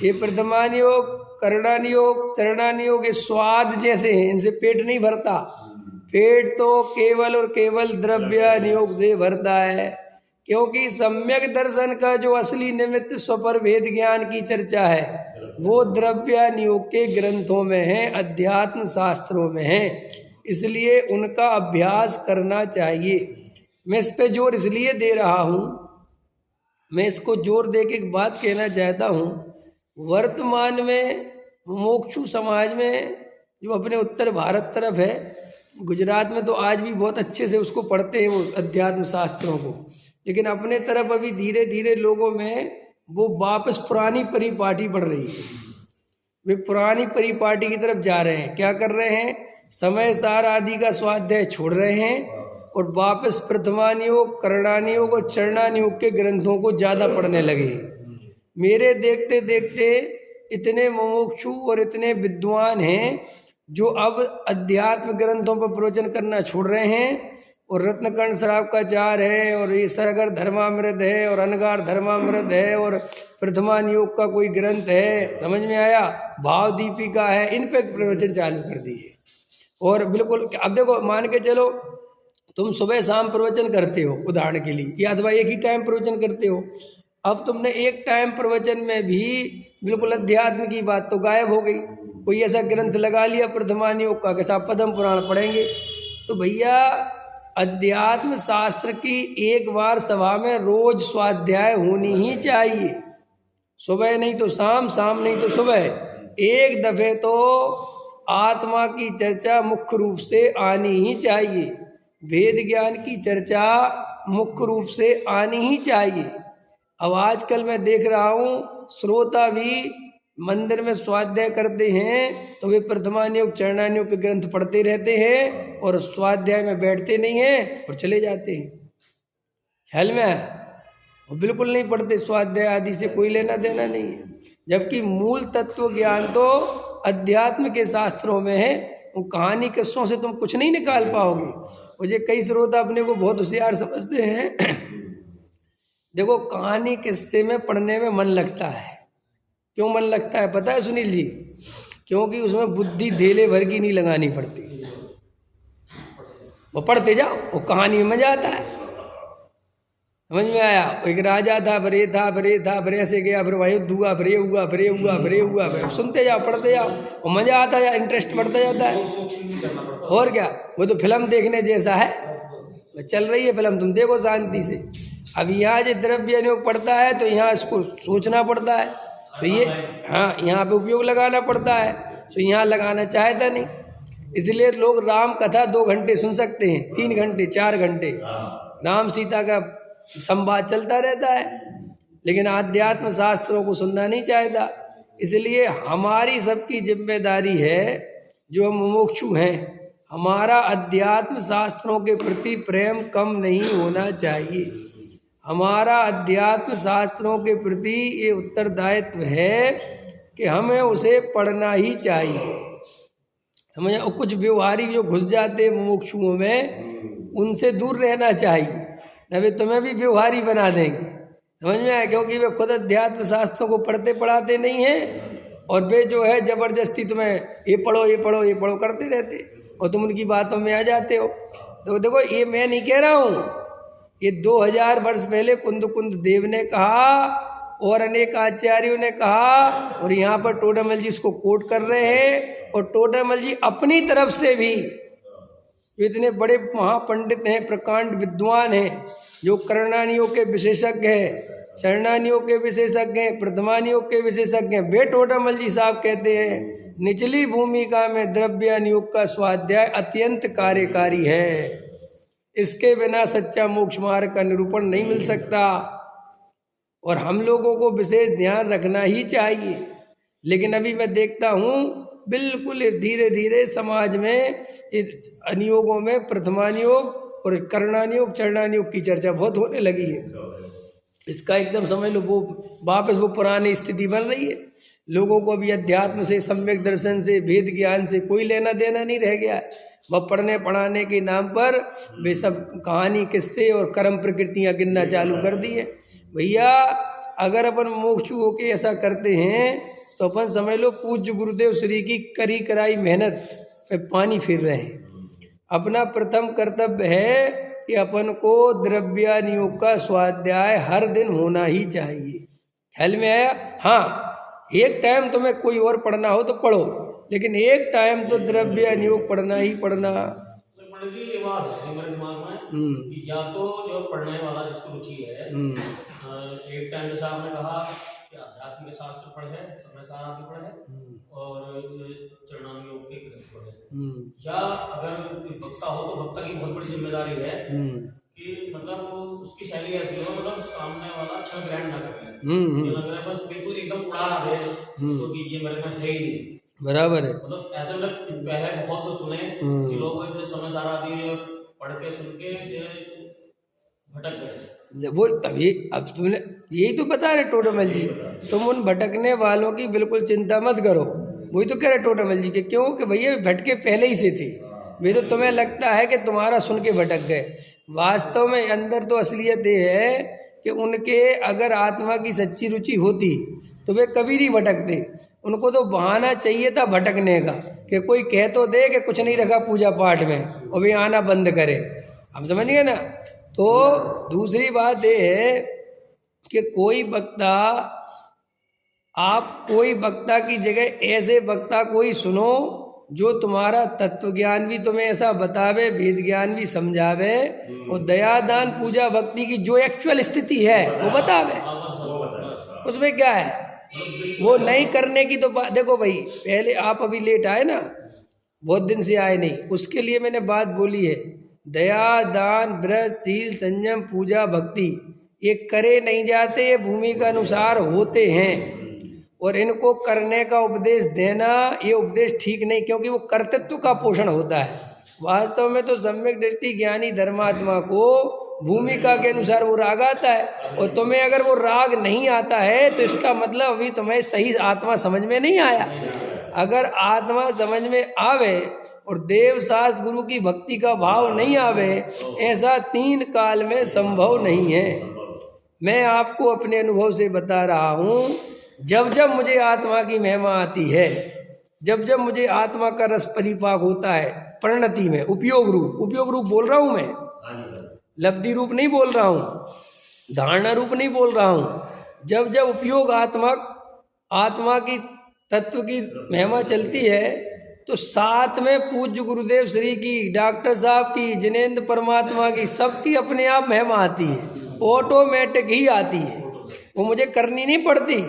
ये प्रथमानुयोग, करणानुयोग, चरणानुयोग ये स्वाद जैसे हैं, इनसे पेट नहीं भरता। पेट तो केवल और केवल द्रव्यानुयोग से भरता है, क्योंकि सम्यक दर्शन का जो असली निमित्त स्वपर भेद ज्ञान की चर्चा है वो द्रव्यानुयोग के ग्रंथों में है, अध्यात्म शास्त्रों में है। इसलिए उनका अभ्यास करना चाहिए। मैं इस पे जोर इसलिए दे रहा हूँ, मैं इसको जोर दे के एक बात कहना चाहता हूँ। वर्तमान में मुमुक्षु समाज में जो अपने उत्तर भारत तरफ है, गुजरात में तो आज भी बहुत अच्छे से उसको पढ़ते हैं वो अध्यात्म शास्त्रों को, लेकिन अपने तरफ अभी धीरे धीरे लोगों में वो वापस पुरानी परिपाटी पढ़ रही है। वे पुरानी परिपाटी की तरफ जा रहे हैं। क्या कर रहे हैं, समय सार आदि का स्वाध्याय छोड़ रहे हैं और वापस प्रथमानुयोग, करणानुयोग और चरणानुयोग के ग्रंथों को ज़्यादा पढ़ने लगे हैं। मेरे देखते देखते इतने मुमुक्षु और इतने विद्वान हैं जो अब अध्यात्म ग्रंथों पर प्रवचन करना छोड़ रहे हैं और रत्नकर्ण श्राव का चार है, और ये सरगर धर्मामृत है, और अनगार धर्मामृत है, और प्रथमान योग का कोई ग्रंथ है, समझ में आया, भाव दीपिका है, इन पे प्रवचन चालू कर दिए। और बिल्कुल अब देखो, मान के चलो तुम सुबह शाम प्रवचन करते हो उदाहरण के लिए, या अथवा एक ही टाइम प्रवचन करते हो। अब तुमने एक टाइम प्रवचन में भी बिल्कुल अध्यात्म की बात तो गायब हो गई। कोई ऐसा ग्रंथ लगा लिया प्रथमान योग का, कैसा पद्म पुराण पढ़ेंगे। तो भैया अध्यात्म शास्त्र की एक बार सभा में रोज स्वाध्याय होनी ही चाहिए, सुबह नहीं तो शाम, शाम नहीं तो सुबह। एक दफे तो आत्मा की चर्चा मुख्य रूप से आनी ही चाहिए, वेद ज्ञान की चर्चा मुख्य रूप से आनी ही चाहिए। अब आजकल मैं देख रहा हूँ श्रोता भी मंदिर में स्वाध्याय करते हैं तो वे प्रथमान योग चरणान योग के ग्रंथ पढ़ते रहते हैं और स्वाध्याय में बैठते नहीं हैं और चले जाते हैं। ख्याल में वो बिल्कुल नहीं पढ़ते, स्वाध्याय आदि से कोई लेना देना नहीं है। जबकि मूल तत्व ज्ञान तो अध्यात्म के शास्त्रों में है, वो कहानी किस्सों से तुम कुछ नहीं निकाल पाओगे। मुझे कई श्रोता अपने को बहुत होशियार समझते हैं। देखो कहानी किस्से में पढ़ने में मन लगता है, क्यों मन लगता है पता है सुनील जी? क्योंकि उसमें बुद्धि धेले भर की नहीं लगानी पड़ती, वो पढ़ते जाओ, वो कहानी में मजा आता है। समझ में आया? एक राजा था, फिर था, फिर ऐसे गया, फिर वहीं युद्ध हुआ, फिर ये हुआ, फिर ये हुआ, फिर ये हुआ, फिर सुनते जाओ, पढ़ते जाओ, वो मजा आता है, इंटरेस्ट बढ़ता जाता है। और क्या, वो तो फिल्म देखने जैसा है, चल रही है फिल्म, तुम देखो शांति से। अब यहाँ जो द्रव्य योग पड़ता है तो यहाँ इसको सोचना पड़ता है, तो ये हाँ यहाँ पे उपयोग लगाना पड़ता है, तो यहाँ लगाना चाहता नहीं। इसलिए लोग राम कथा 2 घंटे सुन सकते हैं, 3 घंटे 4 घंटे राम सीता का संवाद चलता रहता है, लेकिन आध्यात्म शास्त्रों को सुनना नहीं चाहता। इसलिए हमारी सबकी जिम्मेदारी है, जो हम मुमुक्षु हैं, हमारा अध्यात्म शास्त्रों के प्रति प्रेम कम नहीं होना चाहिए। हमारा अध्यात्म शास्त्रों के प्रति ये उत्तरदायित्व है कि हमें उसे पढ़ना ही चाहिए। समझ, और कुछ व्यवहारिक जो घुस जाते हैं मुमुक्षुओं में, उनसे दूर रहना चाहिए, न वे तुम्हें भी व्यवहारी बना देंगे। समझ में आया? क्योंकि वे खुद अध्यात्म शास्त्रों को पढ़ते पढ़ाते नहीं हैं, और वे जो है जबरदस्ती तुम्हें ये पढ़ो ये पढ़ो ये पढ़ो करते रहते, और तुम उनकी बातों में आ जाते हो। तो देखो ये मैं नहीं कह रहा हूँ, ये 2000 वर्ष पहले कुंद देव ने कहा और अनेक आचार्यों ने कहा, और यहाँ पर टोडामल जी इसको कोट कर रहे हैं। और टोडामल जी अपनी तरफ से भी इतने बड़े महापंडित हैं, प्रकांड विद्वान हैं, जो करणानियों के विशेषज्ञ हैं, चरणानियों के विशेषज्ञ हैं, प्रथमानियों के विशेषज्ञ हैं। वे टोडामल जी साहब कहते हैं निचली भूमिका में द्रव्यान योग का स्वाध्याय अत्यंत कार्यकारी है, इसके बिना सच्चा मोक्ष मार्ग का निरूपण नहीं मिल सकता, और हम लोगों को विशेष ध्यान रखना ही चाहिए। लेकिन अभी मैं देखता हूँ बिल्कुल धीरे धीरे समाज में अनियोगों में प्रथमान योग और करणान योग चरणान योग की चर्चा बहुत होने लगी है। इसका एकदम समझ लो वो वापस वो पुरानी स्थिति बन रही है। लोगों को अभी अध्यात्म से, सम्यक दर्शन से, वेद ज्ञान से कोई लेना देना नहीं रह गया है। वह पढ़ने पढ़ाने के नाम पर वे सब कहानी किस्से और कर्म प्रकृतियाँ गिनना चालू कर दी है। भैया अगर अपन मोक्षु होके ऐसा करते हैं तो अपन समझ लो पूज्य गुरुदेव श्री की करी कराई मेहनत पे पानी फिर रहे हैं। अपना प्रथम कर्तव्य है कि अपन को द्रव्यान योग का स्वाध्याय हर दिन होना ही चाहिए। ख्याल में आया? हाँ, एक टाइम तुम्हें कोई और पढ़ना हो तो पढ़ो, लेकिन एक टाइम तो द्रव्यान योग पढ़ना ही पढ़ना। ये बात है मेरे दिमाग में कि या तो जो पढ़ने वाला जिसको रुचि है, एक टाइम जैसा आपने कहा कि आध्यात्म के शास्त्र पढ़े, समय सारादि पढ़े और चरणान योग के ग्रंथ पढ़े, या अगर वक्ता हो तो वक्ता की बहुत बड़ी जिम्मेदारी है कि मतलब उसकी शैली ऐसी हो, मतलब सामने वाला क्षण ग्रहण ना करे, बस बिल्कुल एकदम उड़ा दे तो कि ये मेरे में है ही नहीं। बराबर है। मतलब ऐसे मतलब पहले बहुत से सुने कि लोग जो समय सारादि पढ़ के सुन के भटक गए। वो अब तुमने यही तो बता रहे टोडामल जी, तुम उन भटकने वालों की बिल्कुल चिंता मत करो। वही तो कह रहे टोडामल जी के, क्यों कि भैया भटके पहले ही से थे, वे तो तुम्हें लगता है कि तुम्हारा सुन के भटक गए, वास्तव में अंदर तो असलियत ये है कि उनके अगर आत्मा की सच्ची रुचि होती तो वे कभी नहीं भटकते। उनको तो बहाना चाहिए था भटकने का, कि कोई कह तो दे कि कुछ नहीं रखा पूजा पाठ में और वे आना बंद करे। आप समझ गए ना। तो दूसरी बात ये है कि कोई वक्ता, आप कोई वक्ता की जगह ऐसे वक्ता कोई सुनो जो तुम्हारा तत्व ज्ञान भी तुम्हें ऐसा बतावे, वेद ज्ञान भी समझावे, और दया दान पूजा भक्ति की जो एक्चुअल स्थिति है वो बतावे। उसमें क्या है, वो नहीं करने की तो बात। देखो भाई, पहले आप अभी लेट आए ना, बहुत दिन से आए नहीं, उसके लिए मैंने बात बोली है। दया दान व्रत शील संयम पूजा भक्ति ये करे नहीं जाते, ये भूमि के अनुसार होते हैं, और इनको करने का उपदेश देना ये उपदेश ठीक नहीं, क्योंकि वो कर्तृत्व का पोषण होता है। वास्तव में तो सम्यक दृष्टि ज्ञानी धर्मात्मा को भूमिका के अनुसार वो राग आता है, और तुम्हें अगर वो राग नहीं आता है तो इसका मतलब अभी तुम्हें सही आत्मा समझ में नहीं आया। अगर आत्मा समझ में आवे और देव शास्त्र गुरु की भक्ति का भाव नहीं आवे, ऐसा 3 काल में संभव नहीं है। मैं आपको अपने अनुभव से बता रहा हूँ, जब जब मुझे आत्मा की महिमा आती है, जब जब मुझे आत्मा का रस परिपाक होता है परिणति में, उपयोग रूप बोल रहा हूँ मैं, लब्धि रूप नहीं बोल रहा हूँ, धारणा रूप नहीं बोल रहा हूँ। जब जब उपयोग आत्मा की तत्व की महिमा चलती है, तो साथ में पूज्य गुरुदेव श्री की, डॉक्टर साहब की, जिनेंद्र परमात्मा की, सबकी अपने आप महिमा आती है, ऑटोमेटिक ही आती है, वो मुझे करनी नहीं पड़ती।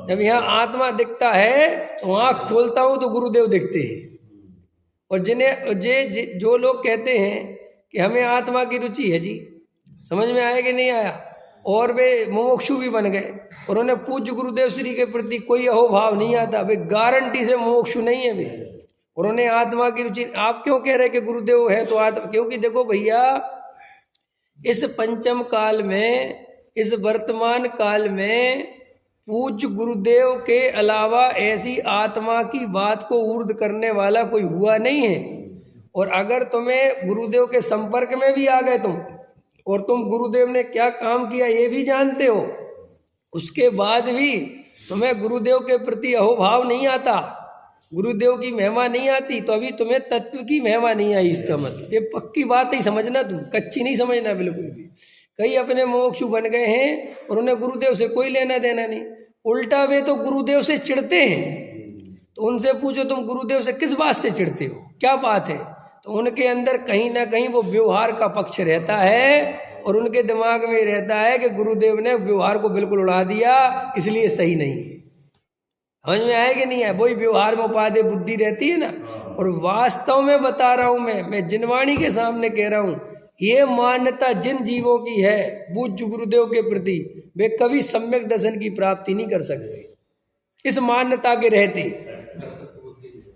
जब यहाँ आत्मा दिखता है तो आँख खोलता हूँ तो गुरुदेव दिखते हैं। और जो लोग कहते हैं कि हमें आत्मा की रुचि है जी, समझ में आया कि नहीं आया, और वे मुमुक्षु भी बन गए, और उन्हें पूज्य गुरुदेव श्री के प्रति कोई अहोभाव नहीं आता, वे गारंटी से मुमुक्षु नहीं है वे, और उन्हें आत्मा की रुचि। आप क्यों कह रहे कि गुरुदेव है तो आत्मा? क्योंकि देखो भैया, इस पंचम काल में, इस वर्तमान काल में पूज्य गुरुदेव के अलावा ऐसी आत्मा की बात को ऊर्ध करने वाला कोई हुआ नहीं है। और अगर तुम्हें गुरुदेव के संपर्क में भी आ गए तुम, और तुम गुरुदेव ने क्या काम किया ये भी जानते हो, उसके बाद भी तुम्हें गुरुदेव के प्रति अहोभाव नहीं आता, गुरुदेव की महिमा नहीं आती, तो अभी तुम्हें तत्व की महिमा नहीं आई। इसका मतलब ये पक्की बात ही समझना, तुम कच्ची नहीं समझना बिल्कुल भी। कई अपने मोक्षु बन गए हैं और उन्हें गुरुदेव से कोई लेना देना नहीं, उल्टा वे तो गुरुदेव से चिढ़ते हैं। तो उनसे पूछो तुम गुरुदेव से किस बात से चिढ़ते हो, क्या बात है, तो उनके अंदर कहीं ना कहीं वो व्यवहार का पक्ष रहता है, और उनके दिमाग में रहता है कि गुरुदेव ने व्यवहार को बिल्कुल उड़ा दिया, इसलिए सही नहीं है। समझ में आए कि नहीं है? वही व्यवहार में उपाधि बुद्धि रहती है ना। और वास्तव में बता रहा हूं, मैं जिनवाणी के सामने कह रहा हूं, ये मान्यता जिन जीवों की है पूज्य गुरुदेव के प्रति, वे कभी सम्यक दर्शन की प्राप्ति नहीं कर सकते इस मान्यता के रहते,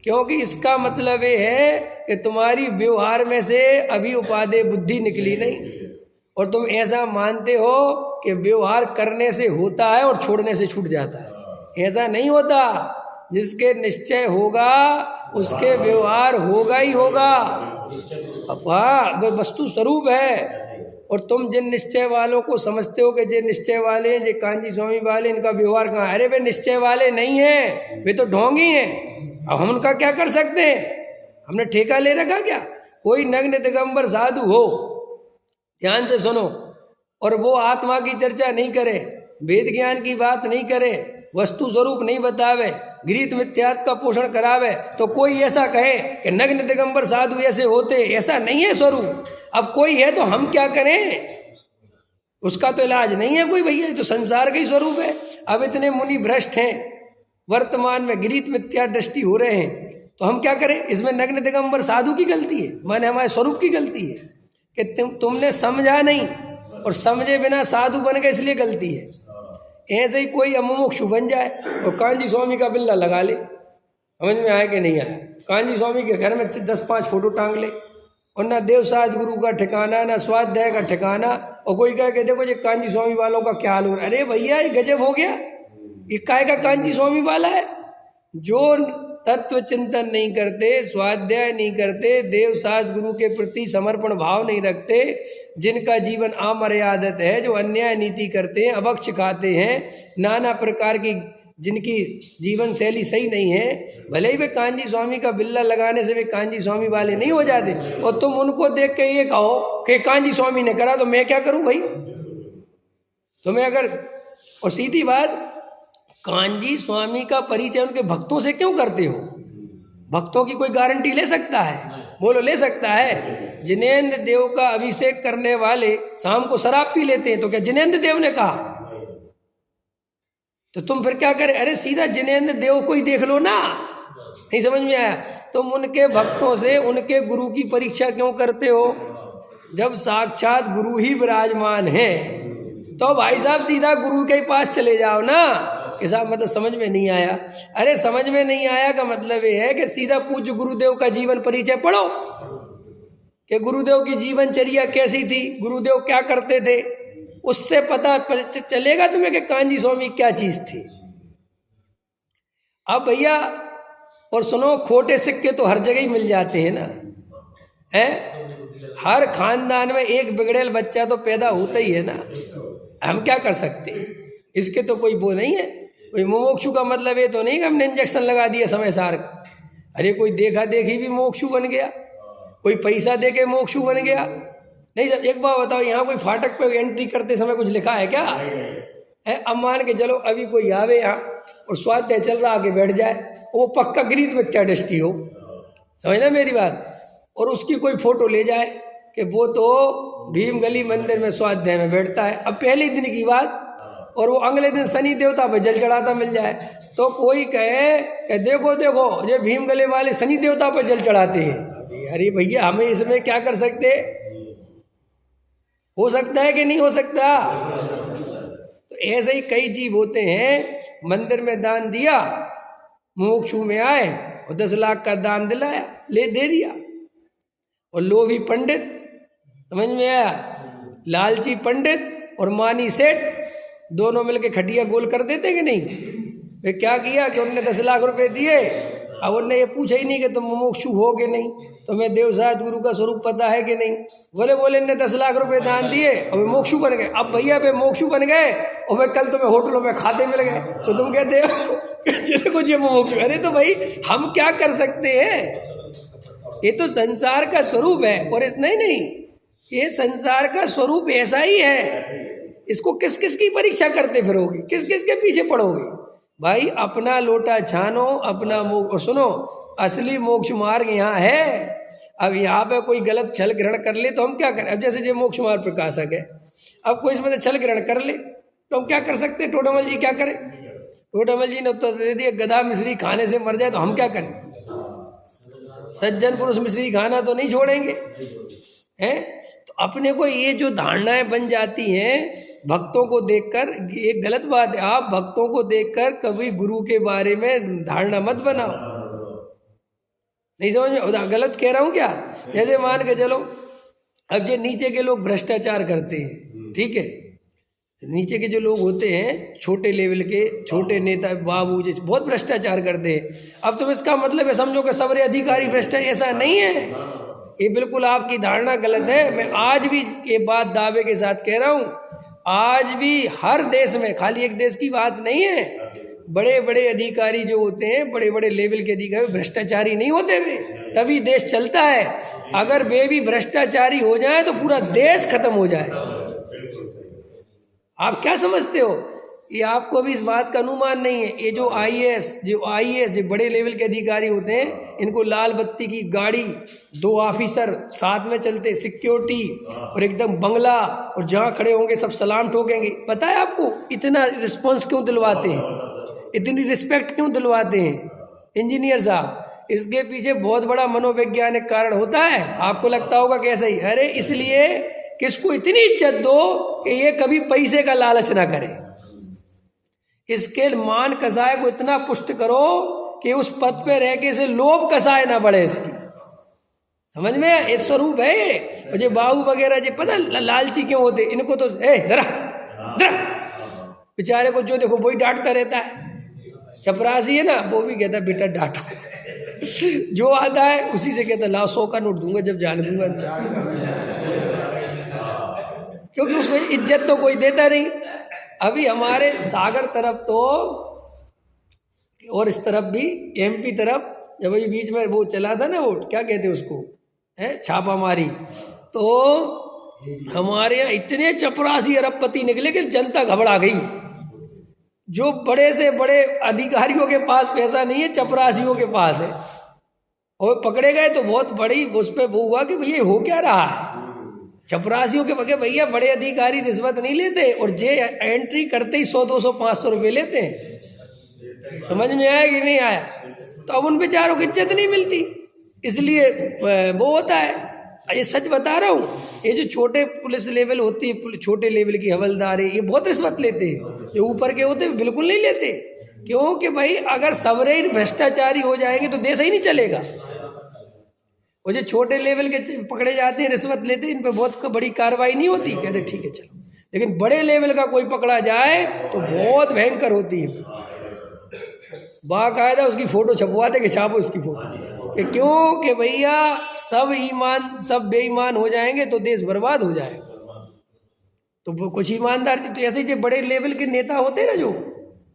क्योंकि इसका मतलब ये है कि तुम्हारी व्यवहार में से अभी उपाधि बुद्धि निकली नहीं, और तुम ऐसा मानते हो कि व्यवहार करने से होता है और छोड़ने से छूट जाता है। ऐसा नहीं होता, जिसके निश्चय होगा उसके व्यवहार होगा ही होगा। हाँ, वह वस्तु स्वरूप है। और तुम जिन निश्चय वालों को समझते हो कि जे निश्चय वाले हैं, जे कांजी स्वामी वाले, इनका व्यवहार कहाँ, अरे वे निश्चय वाले नहीं हैं, वे तो ढोंगी हैं। अब हम उनका क्या कर सकते हैं, हमने ठेका ले रखा क्या? कोई नग्न दिगंबर साधु हो, ध्यान से सुनो, और वो आत्मा की चर्चा नहीं करे, वेद ज्ञान की बात नहीं करे, वस्तु स्वरूप नहीं बतावे, गृहीत मिथ्यात्व का पोषण करावे, तो कोई ऐसा कहे कि नग्न दिगंबर साधु ऐसे होते, ऐसा नहीं है स्वरूप। अब कोई है तो हम क्या करें, उसका तो इलाज नहीं है कोई भैया, तो संसार का ही स्वरूप है। अब इतने मुनि भ्रष्ट हैं, वर्तमान में गृहीत मिथ्या दृष्टि हो रहे हैं, तो हम क्या करें? इसमें नग्न दिगंबर साधु की गलती है, माने हमारे स्वरूप की गलती है कि तुमने समझा नहीं, और समझे बिना साधु बन गए, इसलिए गलती है। ऐसे ही कोई अमुमुक्षु बन जाए और कांजी स्वामी का बिल्ला लगा ले, समझ में आया कि नहीं आया? कांजी स्वामी के घर में 10-5 फोटो टांग ले, और ना देवशास्त्र गुरु का ठिकाना, ना स्वाध्याय का ठिकाना, और कोई कहे कि देखो ये कांजी स्वामी वालों का क्या हाल हो रहा है। अरे भैया, ये गजब हो गया, ये काय का कांजी स्वामी वाला है? जो तत्व चिंतन नहीं करते, स्वाध्याय नहीं करते, देव शास्त्र गुरु के प्रति समर्पण भाव नहीं रखते, जिनका जीवन अमर्यादित है, जो अन्याय नीति करते हैं, अभक्ष खाते हैं, नाना प्रकार की जिनकी जीवन शैली सही नहीं है, भले ही वे कांजी स्वामी का बिल्ला लगाने से वे कांजी स्वामी वाले नहीं हो जाते। और तुम उनको देख के ये कहो कि कांजी स्वामी ने करा तो मैं क्या करूं भाई? तुम्हें अगर, और सीधी बात, कांजी स्वामी का परिचय उनके भक्तों से क्यों करते हो? भक्तों की कोई गारंटी ले सकता है? बोलो, ले सकता है? जिनेंद्र देव का अभिषेक करने वाले शाम को शराब पी लेते हैं, तो क्या जिनेंद्र देव ने कहा? तो तुम फिर क्या करें? अरे सीधा जिनेंद्र देव को ही देख लो ना। नहीं समझ में आया? तुम उनके भक्तों से उनके गुरु की परीक्षा क्यों करते हो? जब साक्षात गुरु ही विराजमान है तो भाई साहब सीधा गुरु के पास चले जाओ ना। कि साहब मतलब समझ में नहीं आया। अरे समझ में नहीं आया का मतलब ये है कि सीधा पूज्य गुरुदेव का जीवन परिचय पढ़ो कि गुरुदेव की जीवनचर्या कैसी थी, गुरुदेव क्या करते थे, उससे पता चलेगा तुम्हें कि कांजी स्वामी क्या चीज थी। अब भैया और सुनो, खोटे सिक्के तो हर जगह ही मिल जाते हैं ना, है? हर खानदान में एक बिगड़ेल बच्चा तो पैदा होता ही है ना। हम क्या कर सकते हैं इसके? तो कोई वो नहीं है। कोई मोक्षु का मतलब ये तो नहीं कि हमने इंजेक्शन लगा दिया समय सार का। अरे कोई देखा देखी भी मोक्षु बन गया, कोई पैसा दे के मोक्षु बन गया। नहीं, जब एक बार बताओ, यहाँ कोई फाटक पे एंट्री करते समय कुछ लिखा है क्या? है? अब मान के चलो अभी कोई आवे यहाँ और स्वाध्याय चल रहा आके बैठ जाए, वो पक्का गरीब बच्चा डस्टी हो, समझना मेरी बात, और उसकी कोई फोटो ले जाए कि वो तो भीम गली मंदिर में स्वाध्याय में बैठता है। अब पहले दिन की बात, और वो अगले दिन शनि देवता पे जल चढ़ाता मिल जाए, तो कोई कहे कि देखो देखो ये भीम गले वाले शनि देवता पर जल चढ़ाते हैं। अरे भैया हमें इसमें क्या कर सकते? हो सकता है कि नहीं हो सकता? तो ऐसे ही कई जीव होते हैं, मंदिर में दान दिया, मोक्षु में आए और 10 लाख का दान दिलाया, ले दे दिया, और लोभी पंडित, समझ में आया? लालची पंडित और मानी सेठ दोनों मिलके खटिया गोल कर देते कि नहीं? वे क्या किया कि उनने 10 लाख रुपए दिए, अब उनने ये पूछा ही नहीं कि तुम मोक्षु हो कि नहीं, तुम्हें देवसात गुरु का स्वरूप पता है कि नहीं। बोले इनने 10 लाख रुपए दान दिए और वे मोक्षु बन गए। अब भैया वे मोक्षु बन गए और वे कल तुम्हें होटलों में खाते मिल गए, तो तुम कहते हो कुछ ये मोक्षु। अरे तो भाई हम क्या कर सकते हैं? ये तो संसार का स्वरूप है। और नहीं, ये संसार का स्वरूप ऐसा ही है। इसको किस किस की परीक्षा करते फिरोगे? किस किस के पीछे पड़ोगे? भाई अपना लोटा छानो, अपना मोक्ष। सुनो, असली मोक्ष मार्ग यहाँ है। अब यहाँ पे कोई गलत छल ग्रहण कर ले तो हम क्या करें? अब जैसे जो मोक्ष मार्ग प्रकाशक है, अब कोई इसमें से छल ग्रहण कर ले तो हम क्या कर सकते हैं? टोडामल जी क्या करें? टोडामल जी ने उत्तर दे दिया, गधा मिश्री खाने से मर जाए तो हम क्या करें? सज्जन पुरुष मिश्री खाना तो नहीं छोड़ेंगे, हैं? तो अपने को ये जो धारणाएं बन जाती हैं भक्तों को देखकर, ये गलत बात है। आप भक्तों को देखकर कभी गुरु के बारे में धारणा मत बनाओ। नहीं समझ में? गलत कह रहा हूँ क्या? जैसे मान के चलो, अब जो नीचे के लोग भ्रष्टाचार करते हैं, ठीक है, नीचे के जो लोग होते हैं छोटे लेवल के, छोटे नेता बाबू जैसे बहुत भ्रष्टाचार करते हैं। अब तुम इसका मतलब है समझो कि सबरे अधिकारी भ्रष्टाचार, ऐसा नहीं है। ये बिल्कुल आपकी धारणा गलत है। मैं आज भी ये बात दावे के साथ कह रहा हूँ, आज भी हर देश में, खाली एक देश की बात नहीं है, बड़े बड़े अधिकारी जो होते हैं, बड़े बड़े लेवल के अधिकारी भ्रष्टाचारी नहीं होते वे, तभी देश चलता है। अगर वे भी भ्रष्टाचारी हो जाए तो पूरा देश खत्म हो जाए। आप क्या समझते हो? ये आपको भी इस बात का अनुमान नहीं है। ये जो आईएएस जो बड़े लेवल के अधिकारी होते हैं, इनको लाल बत्ती की गाड़ी, 2 ऑफिसर साथ में चलते, सिक्योरिटी और एकदम बंगला, और जहाँ खड़े होंगे सब सलाम ठोकेंगे। पता है आपको इतना रिस्पॉन्स क्यों दिलवाते हैं, इतनी रिस्पेक्ट क्यों दिलवाते हैं इंजीनियर साहब? इसके पीछे बहुत बड़ा मनोवैज्ञानिक कारण होता है। आपको लगता होगा कैसे ही? अरे इसलिए कि इसको इतनी इज्जत दो कि ये कभी पैसे का लालच ना करे। इसके मान कसाय को इतना पुष्ट करो कि उस पद पे रह के से लोभ कसाय ना बढ़े इसकी। समझ में? एक स्वरूप है ये। और जो बाबू वगैरह जो पता लालची क्यों होते, इनको तो दरा बेचारे को जो देखो वही डांटता रहता है। चपरासी है ना, वो भी कहता बेटा डांटो। जो आता है उसी से कहता लाओ 100 का नोट दूंगा जब जाने दूंगा, क्योंकि उसको इज्जत तो कोई देता नहीं। अभी हमारे सागर तरफ तो, और इस तरफ भी MP तरफ, जब अभी बीच में वो चला था ना, वो क्या कहते उसको, है छापामारी, तो हमारे यहाँ इतने चपरासी अरबपति निकले कि जनता घबरा गई। जो बड़े से बड़े अधिकारियों के पास पैसा नहीं है, चपरासियों के पास है। और पकड़े गए तो बहुत बड़ी उस पर वो हुआ कि भैया हो क्या रहा है। चपरासियों के पकड़े, भैया बड़े अधिकारी रिश्वत नहीं लेते, और जे एंट्री करते ही 100, 200, 500 रुपये लेते हैं। समझ में आया कि नहीं आया? तो अब उन बेचारों को इज्जत नहीं मिलती, इसलिए वो होता है। ये सच बता रहा हूँ, ये जो छोटे पुलिस लेवल होती है, छोटे लेवल की हवलदार है, ये बहुत रिश्वत लेते हैं। जो ऊपर के होते हैं बिल्कुल नहीं लेते, क्योंकि भाई अगर सबरे भ्रष्टाचारी हो जाएंगे तो देश ही नहीं चलेगा। वो जो छोटे लेवल के पकड़े जाते हैं, रिश्वत लेते हैं, इन पर बहुत बड़ी कार्रवाई नहीं होती, कहते ठीक है चलो। लेकिन बड़े लेवल का कोई पकड़ा जाए तो बहुत भयंकर होती है। बाकायदा उसकी फोटो छपवाते कि छापो इसकी फोटो, कि क्यों कि भैया सब बेईमान हो जाएंगे तो देश बर्बाद हो जाएगा। तो कुछ ईमानदार थी, तो ऐसे जो बड़े लेवल के नेता होते हैं ना, जो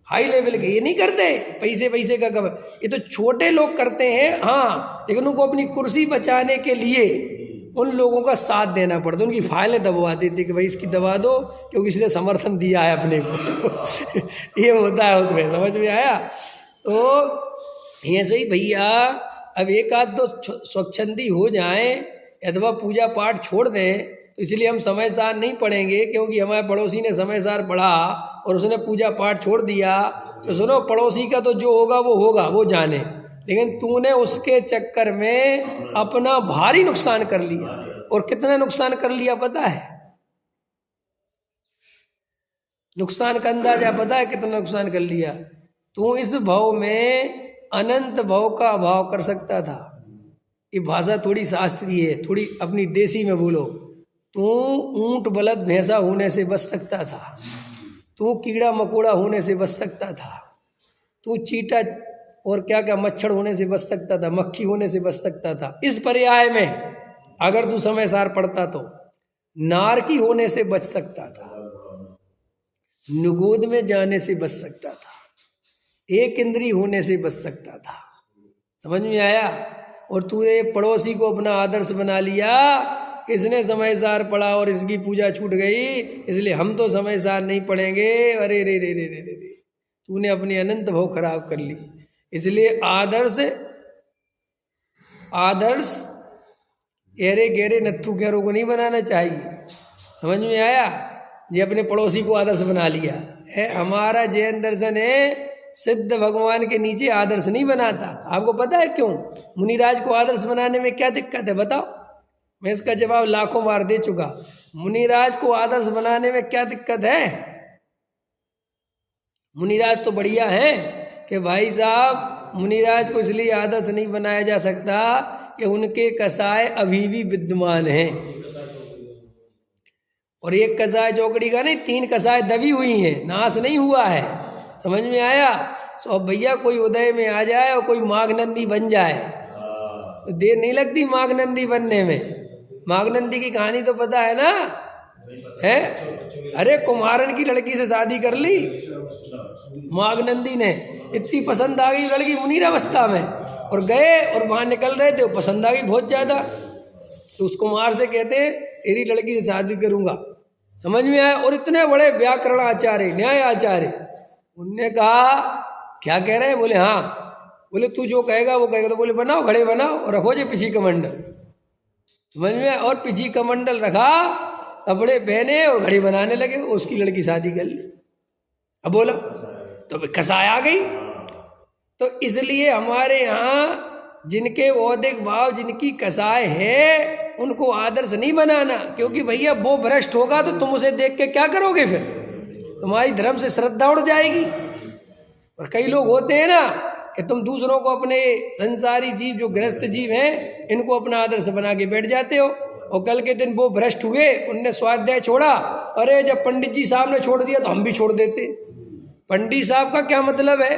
हाई लेवल के, ये नहीं करते पैसे का कब, ये तो छोटे लोग करते हैं। हाँ, लेकिन उनको अपनी कुर्सी बचाने के लिए उन लोगों का साथ देना पड़ता, उनकी फाइलें दबवा देती कि भाई इसकी दबा दो क्योंकि इसने समर्थन दिया है अपने को। ये होता है उसमें, समझ में आया? तो ऐसे ही भैया अब एक आध तो स्वच्छंदी हो जाएं अथवा पूजा पाठ छोड़ दें, तो इसलिए हम समय सार नहीं पढ़ेंगे, क्योंकि हमारे पड़ोसी ने समय सार पढ़ा और उसने पूजा पाठ छोड़ दिया। तो सुनो, पड़ोसी का तो जो होगा वो जाने, लेकिन तूने उसके चक्कर में अपना भारी नुकसान कर लिया। और कितना नुकसान कर लिया पता है? नुकसान का अंदाजा पता है कितना नुकसान कर लिया? तू इस भाव में अनंत भाव का अभाव कर सकता था। ये भाषा थोड़ी शास्त्रीय है, थोड़ी अपनी देसी में बोलो। तू ऊंट बलद भैंसा होने से बच सकता था, तू कीड़ा मकोड़ा होने से बच सकता था, तू चीटा और क्या क्या मच्छर होने से बच सकता था, मक्खी होने से बच सकता था। इस पर्याय में अगर तू समय सार पढ़ता तो नारकी होने से बच सकता था, नुगोद में जाने से बच सकता था, एक इंद्री होने से बच सकता था। समझ में आया? और तूने पड़ोसी को अपना आदर्श बना लिया, इसने समय सार पढ़ा और इसकी पूजा छूट गई, इसलिए हम तो समय सार नहीं पढ़ेंगे। अरे रे रे रे रे रे रे, तूने अपनी अनंत भाव खराब कर ली। इसलिए आदर्श एरे गेरे नत्थु गैरों को नहीं बनाना चाहिए। समझ में आया? ये अपने पड़ोसी को आदर्श बना लिया है। हमारा जैन दर्शन है, सिद्ध भगवान के नीचे आदर्श नहीं बनाता। आपको पता है क्यों? मुनिराज को आदर्श बनाने में क्या दिक्कत है बताओ? मैं इसका जवाब लाखों बार दे चुका। मुनिराज को आदर्श बनाने में क्या दिक्कत है? मुनिराज तो बढ़िया है कि भाई साहब, मुनिराज को इसलिए आदर्श नहीं बनाया जा सकता कि उनके कसाय अभी भी विद्यमान हैं। और एक कसाय चौकड़ी का नहीं, 3 कसाय दबी हुई हैं, नाश नहीं हुआ है। समझ में आया? तो अब भैया कोई उदय में आ जाए और कोई माघनंदी बन जाए तो देर नहीं लगती माघनंदी बनने में। माघनंदी की कहानी तो पता है ना? है? अरे कुम्हारन की लड़की से शादी कर ली माघनंदी ने, इतनी पसंद आ गई लड़की मुनीर अवस्था में, और गए और वहां निकल रहे थे, पसंद आ गई बहुत ज्यादा। तो उस कुम्हार से कहते तेरी लड़की से शादी करूंगा। समझ में आया? और इतने बड़े व्याकरण आचार्य, न्याय आचार्य, उनने कहा क्या कह रहे हैं? बोले हाँ। बोले तू जो कहेगा वो कहेगा। तो बोले बनाओ, घड़े बनाओ और रखो जे पिछी कमंडल। समझ में? और पिछी कमंडल रखा, कपड़े पहने और घड़ी बनाने लगे, उसकी लड़की शादी कर ली। अब बोलो, तो कसाय आ गई। तो इसलिए हमारे यहाँ जिनके औदिक भाव, जिनकी कसाय है, उनको आदर्श नहीं बनाना, क्योंकि भैया वो भ्रष्ट होगा तो तुम उसे देख के क्या करोगे? फिर तुम्हारी धर्म से श्रद्धा उड़ जाएगी। और कई लोग होते हैं ना कि तुम दूसरों को, अपने संसारी जीव जो गृहस्थ जीव हैं, इनको अपना आदर्श बना के बैठ जाते हो। और कल के दिन वो भ्रष्ट हुए, उनने स्वाध्याय छोड़ा, अरे जब पंडित जी साहब ने छोड़ दिया तो हम भी छोड़ देते। पंडित साहब का क्या मतलब है?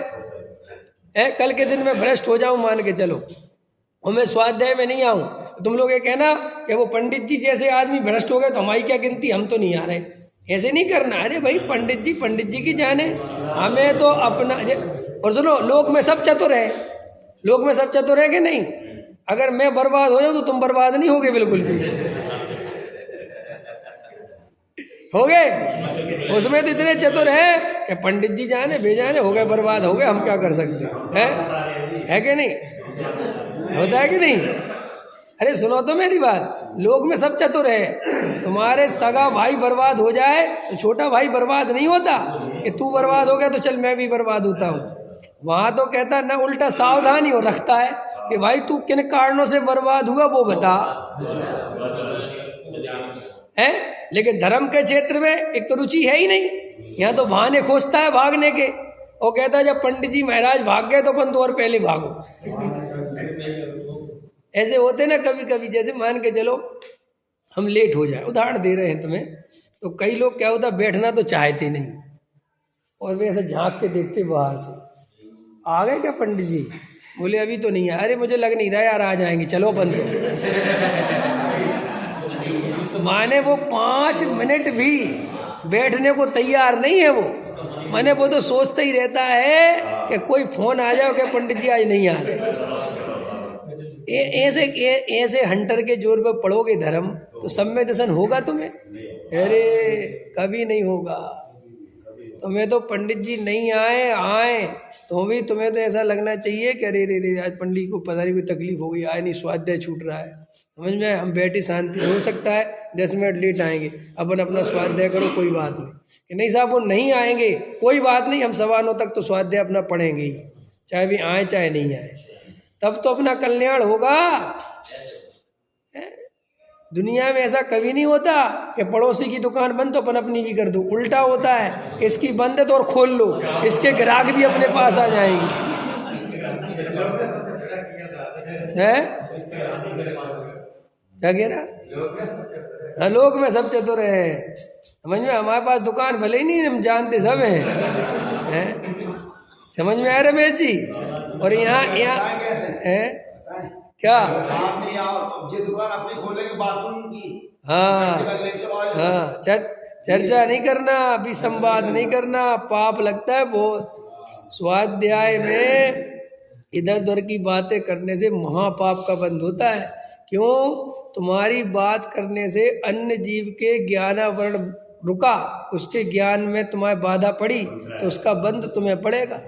है, कल के दिन मैं भ्रष्ट हो जाऊं मान के चलो और मैं स्वाध्याय में नहीं आऊं, तुम लोग ये कहना कि वो पंडित जी जैसे आदमी भ्रष्ट हो गए तो हमारी क्या गिनती, हम तो नहीं आ रहे। ऐसे नहीं करना। अरे भाई पंडित जी की जाने, हमें तो अपना। और सुनो, लोक में सब चतुर है, लोक में सब चतुर है कि नहीं? अगर मैं बर्बाद हो जाऊं तो तुम बर्बाद नहीं होगे बिल्कुल भी, हो गए। उसमें तो इतने चतुर है कि पंडित जी जाने बेजाने हो गए, बर्बाद हो गए, हम क्या कर सकते हैं? है कि नहीं? होता है कि नहीं? अरे सुनो तो मेरी बात, लोग में सब चतुर है। तुम्हारे सगा भाई बर्बाद हो जाए तो छोटा भाई बर्बाद नहीं होता कि तू बर्बाद हो गया तो चल मैं भी बर्बाद होता हूँ। वहाँ तो कहता ना, उल्टा सावधानी हो रखता है कि भाई तू किन कारणों से बर्बाद हुआ वो बता, है। लेकिन धर्म के क्षेत्र में एक तो रुचि है ही नहीं, यहाँ तो बहाने खोजता है भागने के। वो कहता है जब पंडित जी महाराज भाग गए तो अपन तो और पहले भागो। ऐसे होते ना कभी कभी, जैसे मान के चलो हम लेट हो जाए, उदाहरण दे रहे हैं तुम्हें, तो कई लोग क्या होता बैठना तो चाहते नहीं और वे ऐसे झांक के देखते बाहर से, आ गए क्या पंडित जी? बोले अभी तो नहीं आए। अरे मुझे लग नहीं रहा यार आ जाएंगे, चलो बंद। तो माने वो 5 मिनट भी बैठने को तैयार नहीं है वो, माने वो तो सोचता ही रहता है कि कोई फोन आ जाओ कि पंडित जी आज नहीं आ रहे। ऐसे हंटर के जोर पर पढ़ोगे धर्म तो सब में दर्शन होगा तुम्हें? अरे कभी नहीं होगा। तुम्हें तो पंडित जी नहीं आए तो भी तुम्हें तो ऐसा लगना चाहिए कि अरे रे आज पंडित को पता नहीं कोई तकलीफ हो गई, आए नहीं, स्वाध्याय छूट रहा है, समझ में? हम बैठे शांति, हो सकता है 10 मिनट लेट आएंगे, अपन अपना स्वाध्याय करो, कोई बात नहीं। कि नहीं साहब वो नहीं आएंगे, कोई बात नहीं, हम 9:15 तक तो स्वाध्याय अपना पढ़ेंगे ही, चाहे भी आए चाहे नहीं आए, तब तो अपना कल्याण होगा। दुनिया में ऐसा कभी नहीं होता कि पड़ोसी की दुकान बंद तो अपन अपनी भी कर दो, उल्टा होता है कि इसकी बंद है तो और खोल लो, इसके ग्राहक भी अपने पास आ जाएंगे। हैं क्या कह रहा? हाँ, लोग में सब चतुर है, समझ में? हमारे पास दुकान भले ही नहीं, हम जानते सब हैं, समझ में आया रमेश जी? और यहाँ है क्या, ये दुकान अपनी खोलेंगे बाथरूम की। हाँ हाँ, चर्चा नहीं करना, अभी संवाद नहीं करना, पाप लगता है बहुत। स्वाध्याय में इधर उधर की बातें करने से महापाप का बंध होता है। क्यों? तुम्हारी बात करने से अन्य जीव के ज्ञानावरण रुका, उसके ज्ञान में तुम्हारी बाधा पड़ी तो उसका बंध तुम्हें पड़ेगा।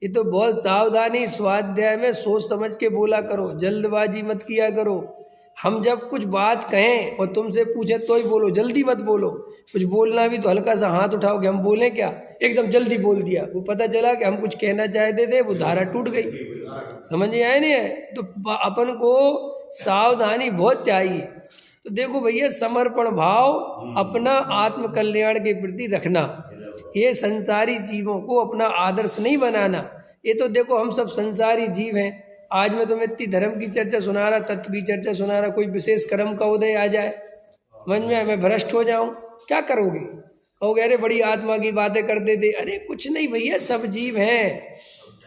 ये तो बहुत सावधानी, स्वाध्याय में सोच समझ के बोला करो, जल्दबाजी मत किया करो। हम जब कुछ बात कहें और तुमसे पूछें तो ही बोलो, जल्दी मत बोलो। कुछ बोलना भी तो हल्का सा हाथ उठाओगे, हम बोलें क्या, एकदम जल्दी बोल दिया, वो पता चला कि हम कुछ कहना चाहते थे, वो धारा टूट गई। समझ में आया नहीं है? तो अपन को सावधानी बहुत चाहिए। तो देखो भैया, समर्पण भाव अपना आत्म कल्याण के प्रति रखना, ये संसारी जीवों को अपना आदर्श नहीं बनाना। ये तो देखो हम सब संसारी जीव हैं। आज मैं तुम्हें इतनी धर्म की चर्चा सुना रहा, तत्व की चर्चा सुना रहा, कोई विशेष कर्म का उदय आ जाए, समझ में, मैं भ्रष्ट हो जाऊं, क्या करोगे? कहोगे अरे बड़ी आत्मा की बातें करते थे। अरे कुछ नहीं भैया, सब जीव हैं,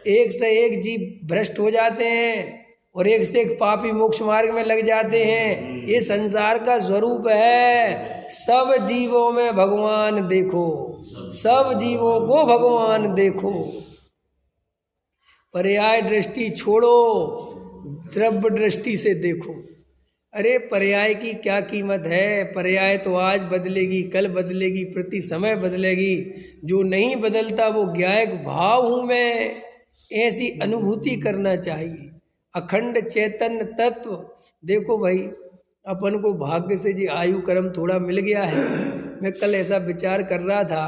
एक से एक जीव भ्रष्ट हो जाते हैं और एक से एक पापी मोक्ष मार्ग में लग जाते हैं। ये संसार का स्वरूप है। सब जीवों में भगवान देखो, सब जीवों को भगवान देखो। पर्याय दृष्टि छोड़ो, द्रव्य दृष्टि से देखो। अरे पर्याय की क्या कीमत है? पर्याय तो आज बदलेगी, कल बदलेगी, प्रति समय बदलेगी। जो नहीं बदलता वो ज्ञायक भाव हूँ मैं, ऐसी अनुभूति करना चाहिए। अखंड चैतन्य तत्व। देखो भाई, अपन को भाग्य से जी आयु कर्म थोड़ा मिल गया है। मैं कल ऐसा विचार कर रहा था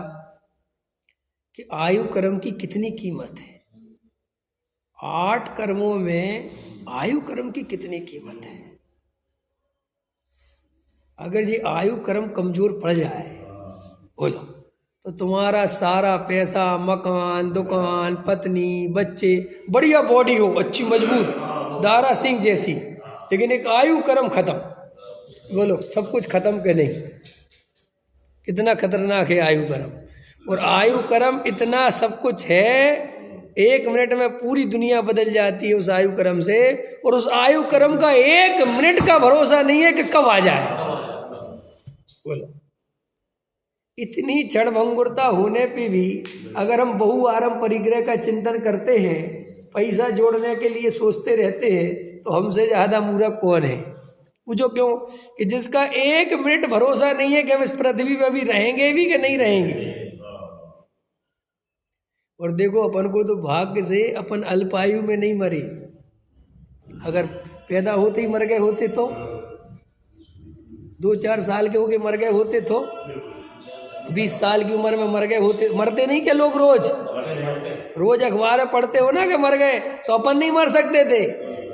कि आयु कर्म की कितनी कीमत है। 8 कर्मों में आयु कर्म की कितनी कीमत है। अगर जी आयु कर्म कमजोर पड़ जाए बोलो, तो तुम्हारा सारा पैसा, मकान, दुकान, पत्नी, बच्चे, बढ़िया बॉडी हो, अच्छी मजबूत, दारा सिंह जैसी, लेकिन एक आयु कर्म खत्म, बोलो सब कुछ खत्म के नहीं। कितना खतरनाक है आयु कर्म। और आयु कर्म इतना सब कुछ है 1 मिनट में पूरी दुनिया बदल जाती है उस आयु क्रम से, और उस आयु क्रम का 1 मिनट का भरोसा नहीं है कि कब आ जाए। बोलो, इतनी क्षणभंगुरता होने पे भी अगर हम बहुआरम परिग्रह का चिंतन करते हैं, पैसा जोड़ने के लिए सोचते रहते हैं, तो हमसे ज्यादा मूर्ख कौन है? पूछो क्यों? कि जिसका 1 मिनट भरोसा नहीं है कि हम इस पृथ्वी पर भी रहेंगे भी कि नहीं रहेंगे। और देखो, अपन को तो भाग्य से अपन अल्पायु में नहीं मरे। अगर पैदा होते ही मर गए होते तो 2-4 साल के होके मर गए होते तो 20 साल की उम्र में मर गए होते, मरते नहीं क्या लोग? रोज अखबार में पढ़ते हो ना कि मर गए, तो अपन नहीं मर सकते थे।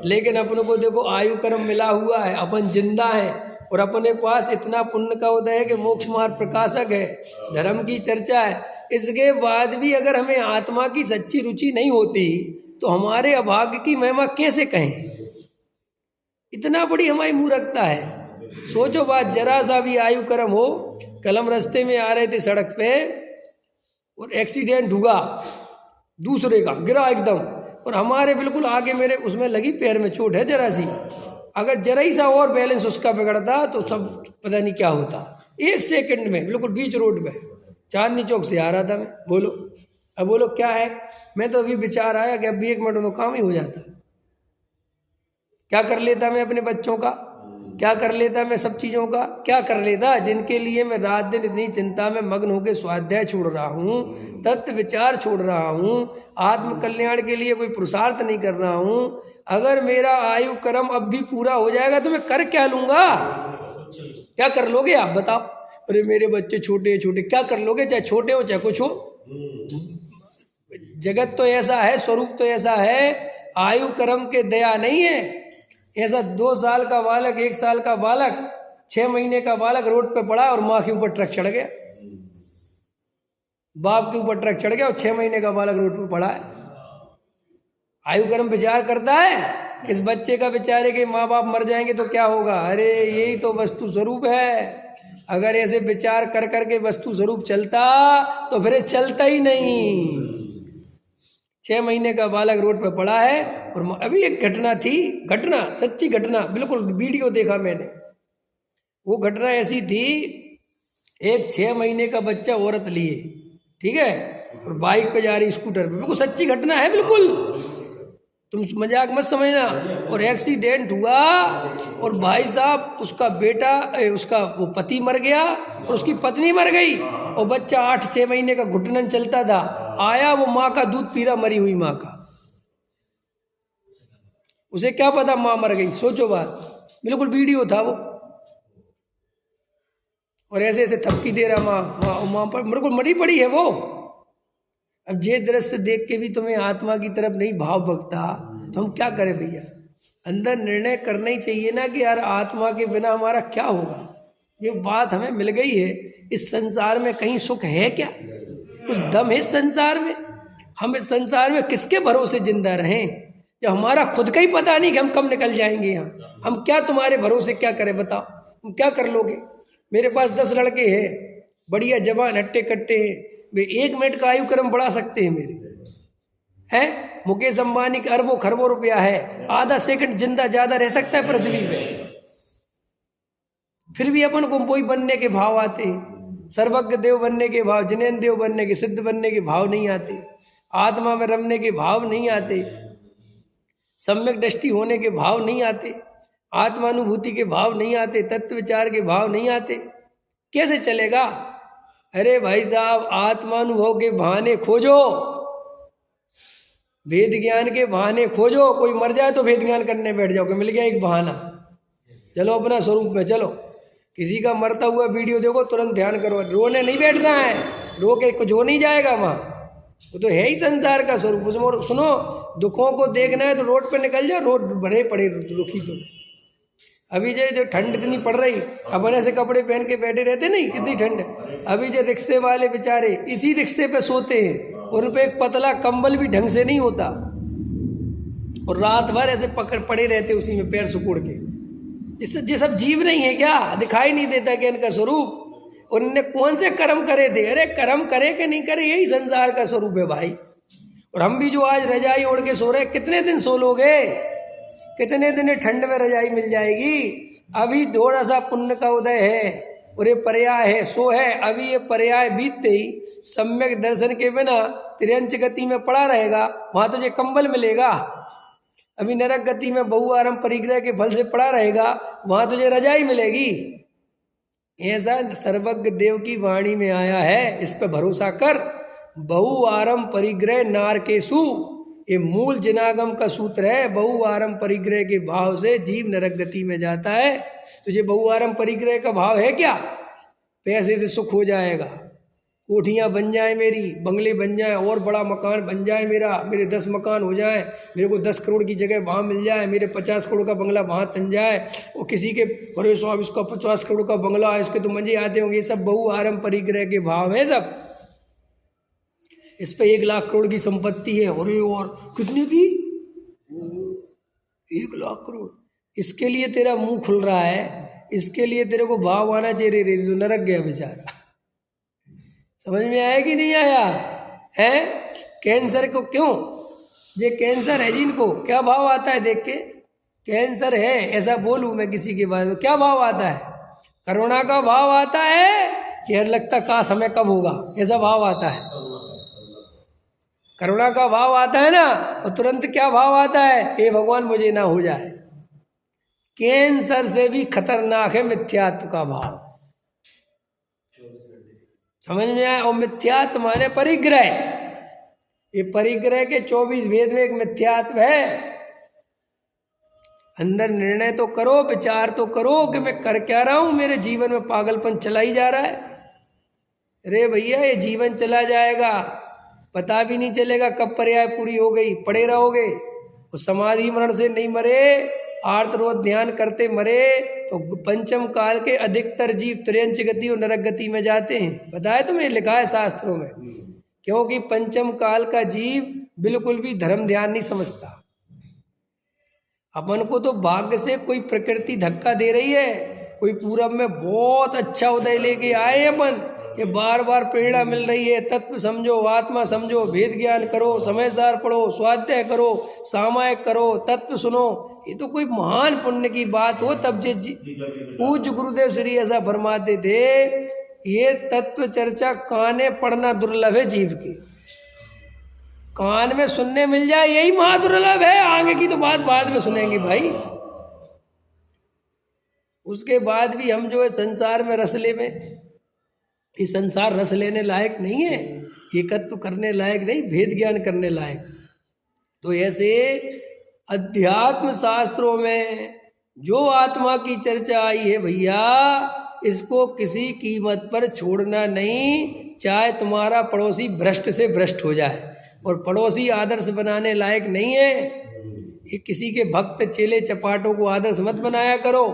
लेकिन अपनों को देखो आयु क्रम मिला हुआ है, अपन जिंदा है, और अपने पास इतना पुण्य का उदय है कि मोक्ष मार्ग प्रकाशक है, धर्म की चर्चा है। इसके बाद भी अगर हमें आत्मा की सच्ची रुचि नहीं होती तो हमारे अभाग्य की महिमा कैसे कहें? इतना बड़ी हमारी मूर्खता है। सोचो बात, जरा सा भी आयु क्रम हो। कल हम रास्ते में आ रहे थे सड़क पे और एक्सीडेंट हुआ, दूसरे का गिरा एकदम, और हमारे बिल्कुल आगे मेरे उसमें लगी, पैर में चोट है जरा सी। अगर जरा ही सा और बैलेंस उसका बिगड़ता तो सब पता नहीं क्या होता। 1 सेकंड में बिल्कुल बीच रोड पे, चांदनी चौक से आ रहा था मैं। बोलो, अब बोलो क्या है? मैं तो अभी विचार आया कि अभी 1 मिनट में काम ही हो जाता। क्या कर लेता मैं अपने बच्चों का, क्या कर लेता मैं सब चीज़ों का, क्या कर लेता जिनके लिए मैं रात दिन इतनी चिंता में मग्न होकर स्वाध्याय छोड़ रहा हूँ, तत्व विचार छोड़ रहा हूँ, आत्म कल्याण के लिए कोई पुरुषार्थ नहीं कर रहा हूँ। अगर मेरा आयु क्रम अब भी पूरा हो जाएगा तो मैं कर क्या लूँगा? क्या कर लोगे आप बताओ? अरे मेरे बच्चे छोटे छोटे, क्या कर लोगे? चाहे छोटे हो चाहे कुछ हो। जगत तो ऐसा है, स्वरूप तो ऐसा है, आयु क्रम के दया नहीं है। ऐसा 2 साल का बालक, 1 साल का बालक, 6 महीने का बालक रोड पे पड़ा और माँ के ऊपर ट्रक चढ़ गया, बाप के ऊपर ट्रक चढ़ गया और 6 महीने का बालक रोड पे पड़ा है। आयु क्रम विचार करता है इस बच्चे का, बेचारे के माँ बाप मर जाएंगे तो क्या होगा? अरे यही तो वस्तु स्वरूप है। अगर ऐसे विचार कर करके वस्तु स्वरूप चलता तो फिर चलता ही नहीं। 6 महीने का बालक रोड पे पड़ा है। और अभी एक घटना थी, घटना सच्ची घटना, बिल्कुल वीडियो देखा मैंने। वो घटना ऐसी थी, एक 6 महीने का बच्चा औरत लिए, ठीक है, और बाइक पे जा रही, स्कूटर पे, बिल्कुल सच्ची घटना है, बिल्कुल, तुम मजाक मत समझना। और एक्सीडेंट हुआ और भाई साहब उसका बेटा, उसका वो पति मर गया और उसकी पत्नी मर गई, और बच्चा 8-6 महीने का घुटनन चलता था। आया वो माँ का दूध पी रहा, मरी हुई माँ का, उसे क्या पता माँ मर गई। सोचो बात, बिल्कुल वीडियो था वो, और ऐसे ऐसे थपकी दे रहा माँ पर, बिल्कुल मरी पड़ी है वो। अब ये दृश्य देख के भी तुम्हें आत्मा की तरफ नहीं भाव भगता तो हम क्या करें भैया? अंदर निर्णय करना ही चाहिए ना कि यार आत्मा के बिना हमारा क्या होगा। ये बात हमें मिल गई है, इस संसार में कहीं सुख है क्या? कुछ दम है इस संसार में? हम इस संसार में किसके भरोसे जिंदा रहें जब हमारा खुद का ही पता नहीं कि हम कब निकल जाएंगे यहाँ। हम क्या तुम्हारे भरोसे क्या करें बताओ? तुम क्या कर लोगे? मेरे पास 10 लड़के हैं, बढ़िया जवान हट्टे कट्टे हैं, वे 1 मिनट का आयु क्रम बढ़ा सकते हैं मेरे, हैं? मुकेश अंबानी का अरबों खरबों रुपया है, आधा सेकंड जिंदा ज्यादा रह सकता है पृथ्वी पे, फिर भी अपन को कोई बनने के भाव आते हैं, सर्वज्ञ देव बनने के भाव, जिनेन्द्र देव बनने के, सिद्ध बनने के भाव नहीं आते, आत्मा में रमने के भाव नहीं आते, सम्यक दृष्टि होने के भाव नहीं आते, आत्मानुभूति के भाव नहीं आते, तत्व विचार के भाव नहीं आते। कैसे चलेगा? अरे भाई साहब, आत्मानुभव के बहाने खोजो, वेद ज्ञान के बहाने खोजो। कोई मर जाए तो वेद ज्ञान करने बैठ जाओ, मिल गया एक बहाना, चलो अपना स्वरूप में चलो। किसी का मरता हुआ वीडियो देखो, तुरंत ध्यान करो, रोने नहीं बैठना है, रो के कुछ हो नहीं जाएगा वहाँ, वो तो है ही संसार का स्वरूप। उसमें सुनो, दुखों को देखना है तो रोड पे निकल जाओ, रोड भरे पड़े दुखी। तो अभी जो ठंड इतनी पड़ रही, अपन ऐसे कपड़े पहन के बैठे रहते नहीं, कितनी ठंड है। अभी जो रिक्शे वाले बेचारे इसी रिक्शे पे सोते हैं, उन पे एक पतला कंबल भी ढंग से नहीं होता, और रात भर ऐसे पकड़ पड़े रहते उसी में पैर सुकुड़ के। ये सब जीव नहीं है क्या? दिखाई नहीं देता कि इनका स्वरूप? और इनने कौन से कर्म करे थे? अरे कर्म करे कि नहीं करे, यही संसार का स्वरूप है भाई। और हम भी जो आज रजाई ओढ़ के सो रहे, कितने दिन सो लोगे? कितने दिन ठंड में रजाई मिल जाएगी? अभी थोड़ा सा पुण्य का उदय है और ये पर्याय है, सो है। अभी ये पर्याय बीतते ही सम्यक दर्शन के बिना तिर्यंच गति में पड़ा रहेगा, वहां तुझे कंबल मिलेगा। अभी नरक गति में बहुआरम परिग्रह के फल से पड़ा रहेगा, वहां तुझे रजाई मिलेगी। ऐसा सर्वज्ञ देव की वाणी में आया है, इस पे भरोसा कर। बहुआरम परिग्रह नारकेशु, ये मूल जिनागम का सूत्र है। बहुआरम परिग्रह के भाव से जीव नरक गति में जाता है। तुझे बहुआरम परिग्रह का भाव है क्या? पैसे से सुख हो जाएगा, कोठियाँ बन जाए मेरी, बंगले बन जाए, और बड़ा मकान बन जाए मेरा, मेरे 10 मकान हो जाए, मेरे को 10 करोड़ की जगह वहाँ मिल जाए, मेरे 50 करोड़ का बंगला वहाँ तन जाए, और किसी के बड़े साहब इसका 50 करोड़ का बंगला है, इसके तो मजे आते होंगे। ये सब बहुआरम परिग्रह के भाव है सब। इस पे 1 लाख करोड़ की संपत्ति है, और कितने की? 1 लाख करोड़। इसके लिए तेरा मुंह खुल रहा है, इसके लिए तेरे को भाव आना चाहिए। रे तो नरक गया बेचारा। समझ में आया कि नहीं आया है? कैंसर को क्यों, ये कैंसर है जिनको क्या भाव आता है देख के? कैंसर है ऐसा बोलूं मैं किसी के बारे में, क्या भाव आता है? करुणा का भाव आता है कि यार लगता काश हमें कब होगा, ऐसा भाव आता है। करुणा का भाव आता है ना, और तुरंत क्या भाव आता है? हे भगवान मुझे ना हो जाए। कैंसर से भी खतरनाक है मिथ्यात्व का भाव। समझ में आया? और मिथ्यात्व माने परिग्रह। ये परिग्रह के 24 भेद में एक मिथ्यात्व है। अंदर निर्णय तो करो, विचार तो करो कि मैं कर क्या रहा हूं, मेरे जीवन में पागलपन चला ही जा रहा है। अरे भैया ये जीवन चला जाएगा, पता भी नहीं चलेगा कब पर्याय पूरी हो गई, पड़े रहोगे। वो समाधि मरण से नहीं मरे, आर्तरोध ध्यान करते मरे तो पंचम काल के अधिकतर जीव त्र्यंच गति और नरक गति में जाते हैं। पता है तुम्हें, लिखा है शास्त्रों में। क्योंकि पंचम काल का जीव बिल्कुल भी धर्म ध्यान नहीं समझता। अपन को तो भाग्य से कोई प्रकृति धक्का दे रही है, कोई पूरब में बहुत अच्छा उदय लेके आए अपन, कि बार बार प्रेरणा मिल रही है, तत्व समझो, आत्मा समझो, भेद ज्ञान करो, समयसार पढ़ो, स्वाध्याय करो, सामायिक करो, तत्व सुनो। ये तो कोई महान पुण्य की बात हो तब जे पूज्य गुरुदेव श्री ऐसा फरमाते थे, ये तत्व चर्चा काने पढ़ना दुर्लभ है जीव के। कान में सुनने मिल जाए यही महादुर्लभ है, आगे की तो बात बाद में सुनेंगे भाई। उसके बाद भी हम जो है संसार में रस ले में, ये संसार रस लेने लायक नहीं है, एकत्व करने लायक नहीं, भेद ज्ञान करने लायक। तो ऐसे अध्यात्म शास्त्रों में जो आत्मा की चर्चा आई है भैया, इसको किसी कीमत पर छोड़ना नहीं, चाहे तुम्हारा पड़ोसी भ्रष्ट से भ्रष्ट हो जाए। और पड़ोसी आदर्श बनाने लायक नहीं है। ये किसी के भक्त चेले चपाटों को आदर्श मत बनाया करो।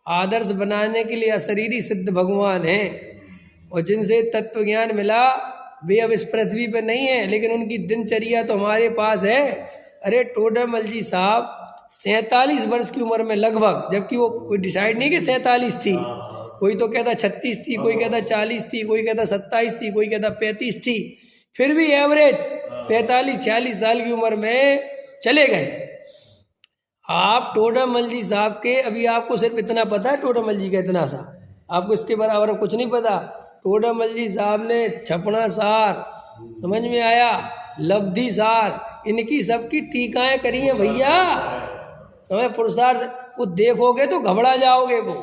आदर्श बनाने के लिए अशरीरी सिद्ध भगवान हैं, और जिनसे तत्व ज्ञान मिला वे अब इस पृथ्वी पर नहीं है, लेकिन उनकी दिनचर्या तो हमारे पास है। अरे टोडरमल जी साहब 47 वर्ष की उम्र में लगभग, जबकि वो कोई डिसाइड नहीं कि 47 थी, कोई तो कहता 36 थी, कोई कहता 40 थी, कोई कहता 27 थी, कोई कहता 35 थी, फिर भी एवरेज 45-46 साल की उम्र में चले गए। आप टोडरमल जी साहब के, अभी आपको सिर्फ इतना पता है टोडरमल जी का, इतना सा, आपको इसके बराबर कुछ नहीं पता। टोडरमल जी साहब ने छपना सार, समझ में आया, लब्धि सार, इनकी सबकी टीकाएं करी हैं भैया। समय पुरुषार्थ वो देखोगे तो घबरा जाओगे। वो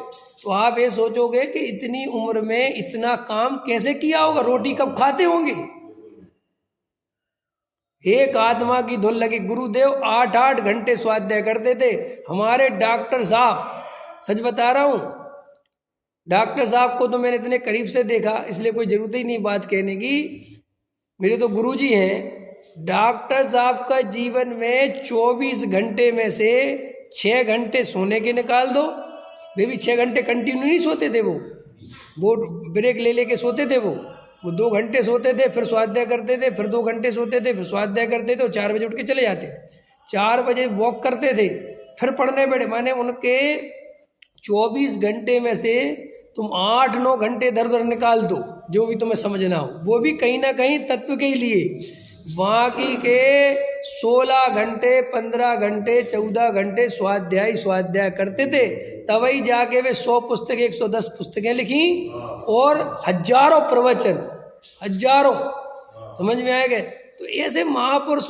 तो आप ये सोचोगे कि इतनी उम्र में इतना काम कैसे किया होगा, रोटी कब खाते होंगे। एक आत्मा की धुन लगी। गुरुदेव 8-8 घंटे स्वाध्याय करते थे। हमारे डॉक्टर साहब, सच बता रहा हूँ, डॉक्टर साहब को तो मैंने इतने करीब से देखा, इसलिए कोई जरूरत ही नहीं बात कहने की, मेरे तो गुरुजी हैं। डॉक्टर साहब का जीवन में 24 घंटे में से 6 घंटे सोने के निकाल दो, वे भी 6 घंटे कंटिन्यू नहीं सोते थे, वो ब्रेक ले लेके सोते थे। वो 2 घंटे सोते थे, फिर स्वाध्याय करते थे, फिर 2 घंटे सोते थे, फिर स्वाध्याय करते थे, और 4 बजे उठ के चले जाते थे। 4 बजे वॉक करते थे, फिर पढ़ने बैठे। माने उनके 24 घंटे में से तुम 8-9 घंटे इधर उधर निकाल दो, जो भी तुम्हें समझना हो, वो भी कहीं ना कहीं तत्व के लिए। बाकी के 16 घंटे 15 घंटे 14 घंटे स्वाध्याय करते थे, तभी जाके वे 100 पुस्तकें 110 पुस्तकें लिखी और हजारों प्रवचन, हजारों, समझ में आएगा। तो ऐसे महापुरुष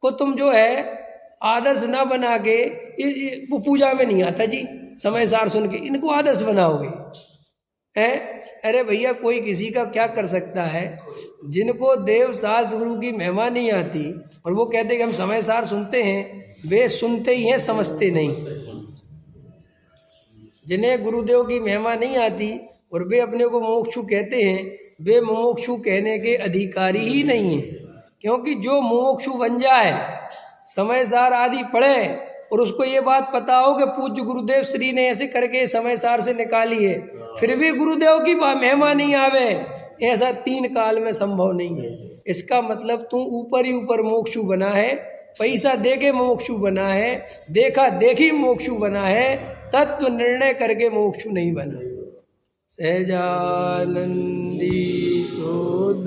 को तुम जो है आदर्श ना बना के, वो पूजा में नहीं आता जी, समय सार सुन के इनको आदर्श बनाओगे हैं। अरे भैया कोई किसी का क्या कर सकता है, जिनको देव शास्त्र गुरु की महिमा नहीं आती और वो कहते कि हम समय सार सुनते हैं, वे सुनते ही हैं, समझते नहीं। जिन्हें गुरुदेव की महिमा नहीं आती और वे अपने को मुमुक्षु कहते हैं, वे मुमुक्षु कहने के अधिकारी ही नहीं है। क्योंकि जो मुमुक्षु बन जाए, समय सार आदि पढ़े और उसको ये बात पता हो कि पूज्य गुरुदेव श्री ने ऐसे करके समय सार से निकाली है, फिर भी गुरुदेव की महिमा नहीं आवे, ऐसा 3 काल में संभव नहीं है। इसका मतलब तू ऊपर ही ऊपर मोक्षु बना है, पैसा दे के मोक्षु बना है, देखा देखी मोक्षु बना है, तत्व निर्णय करके मोक्षु नहीं बना। सहजानंदी शोध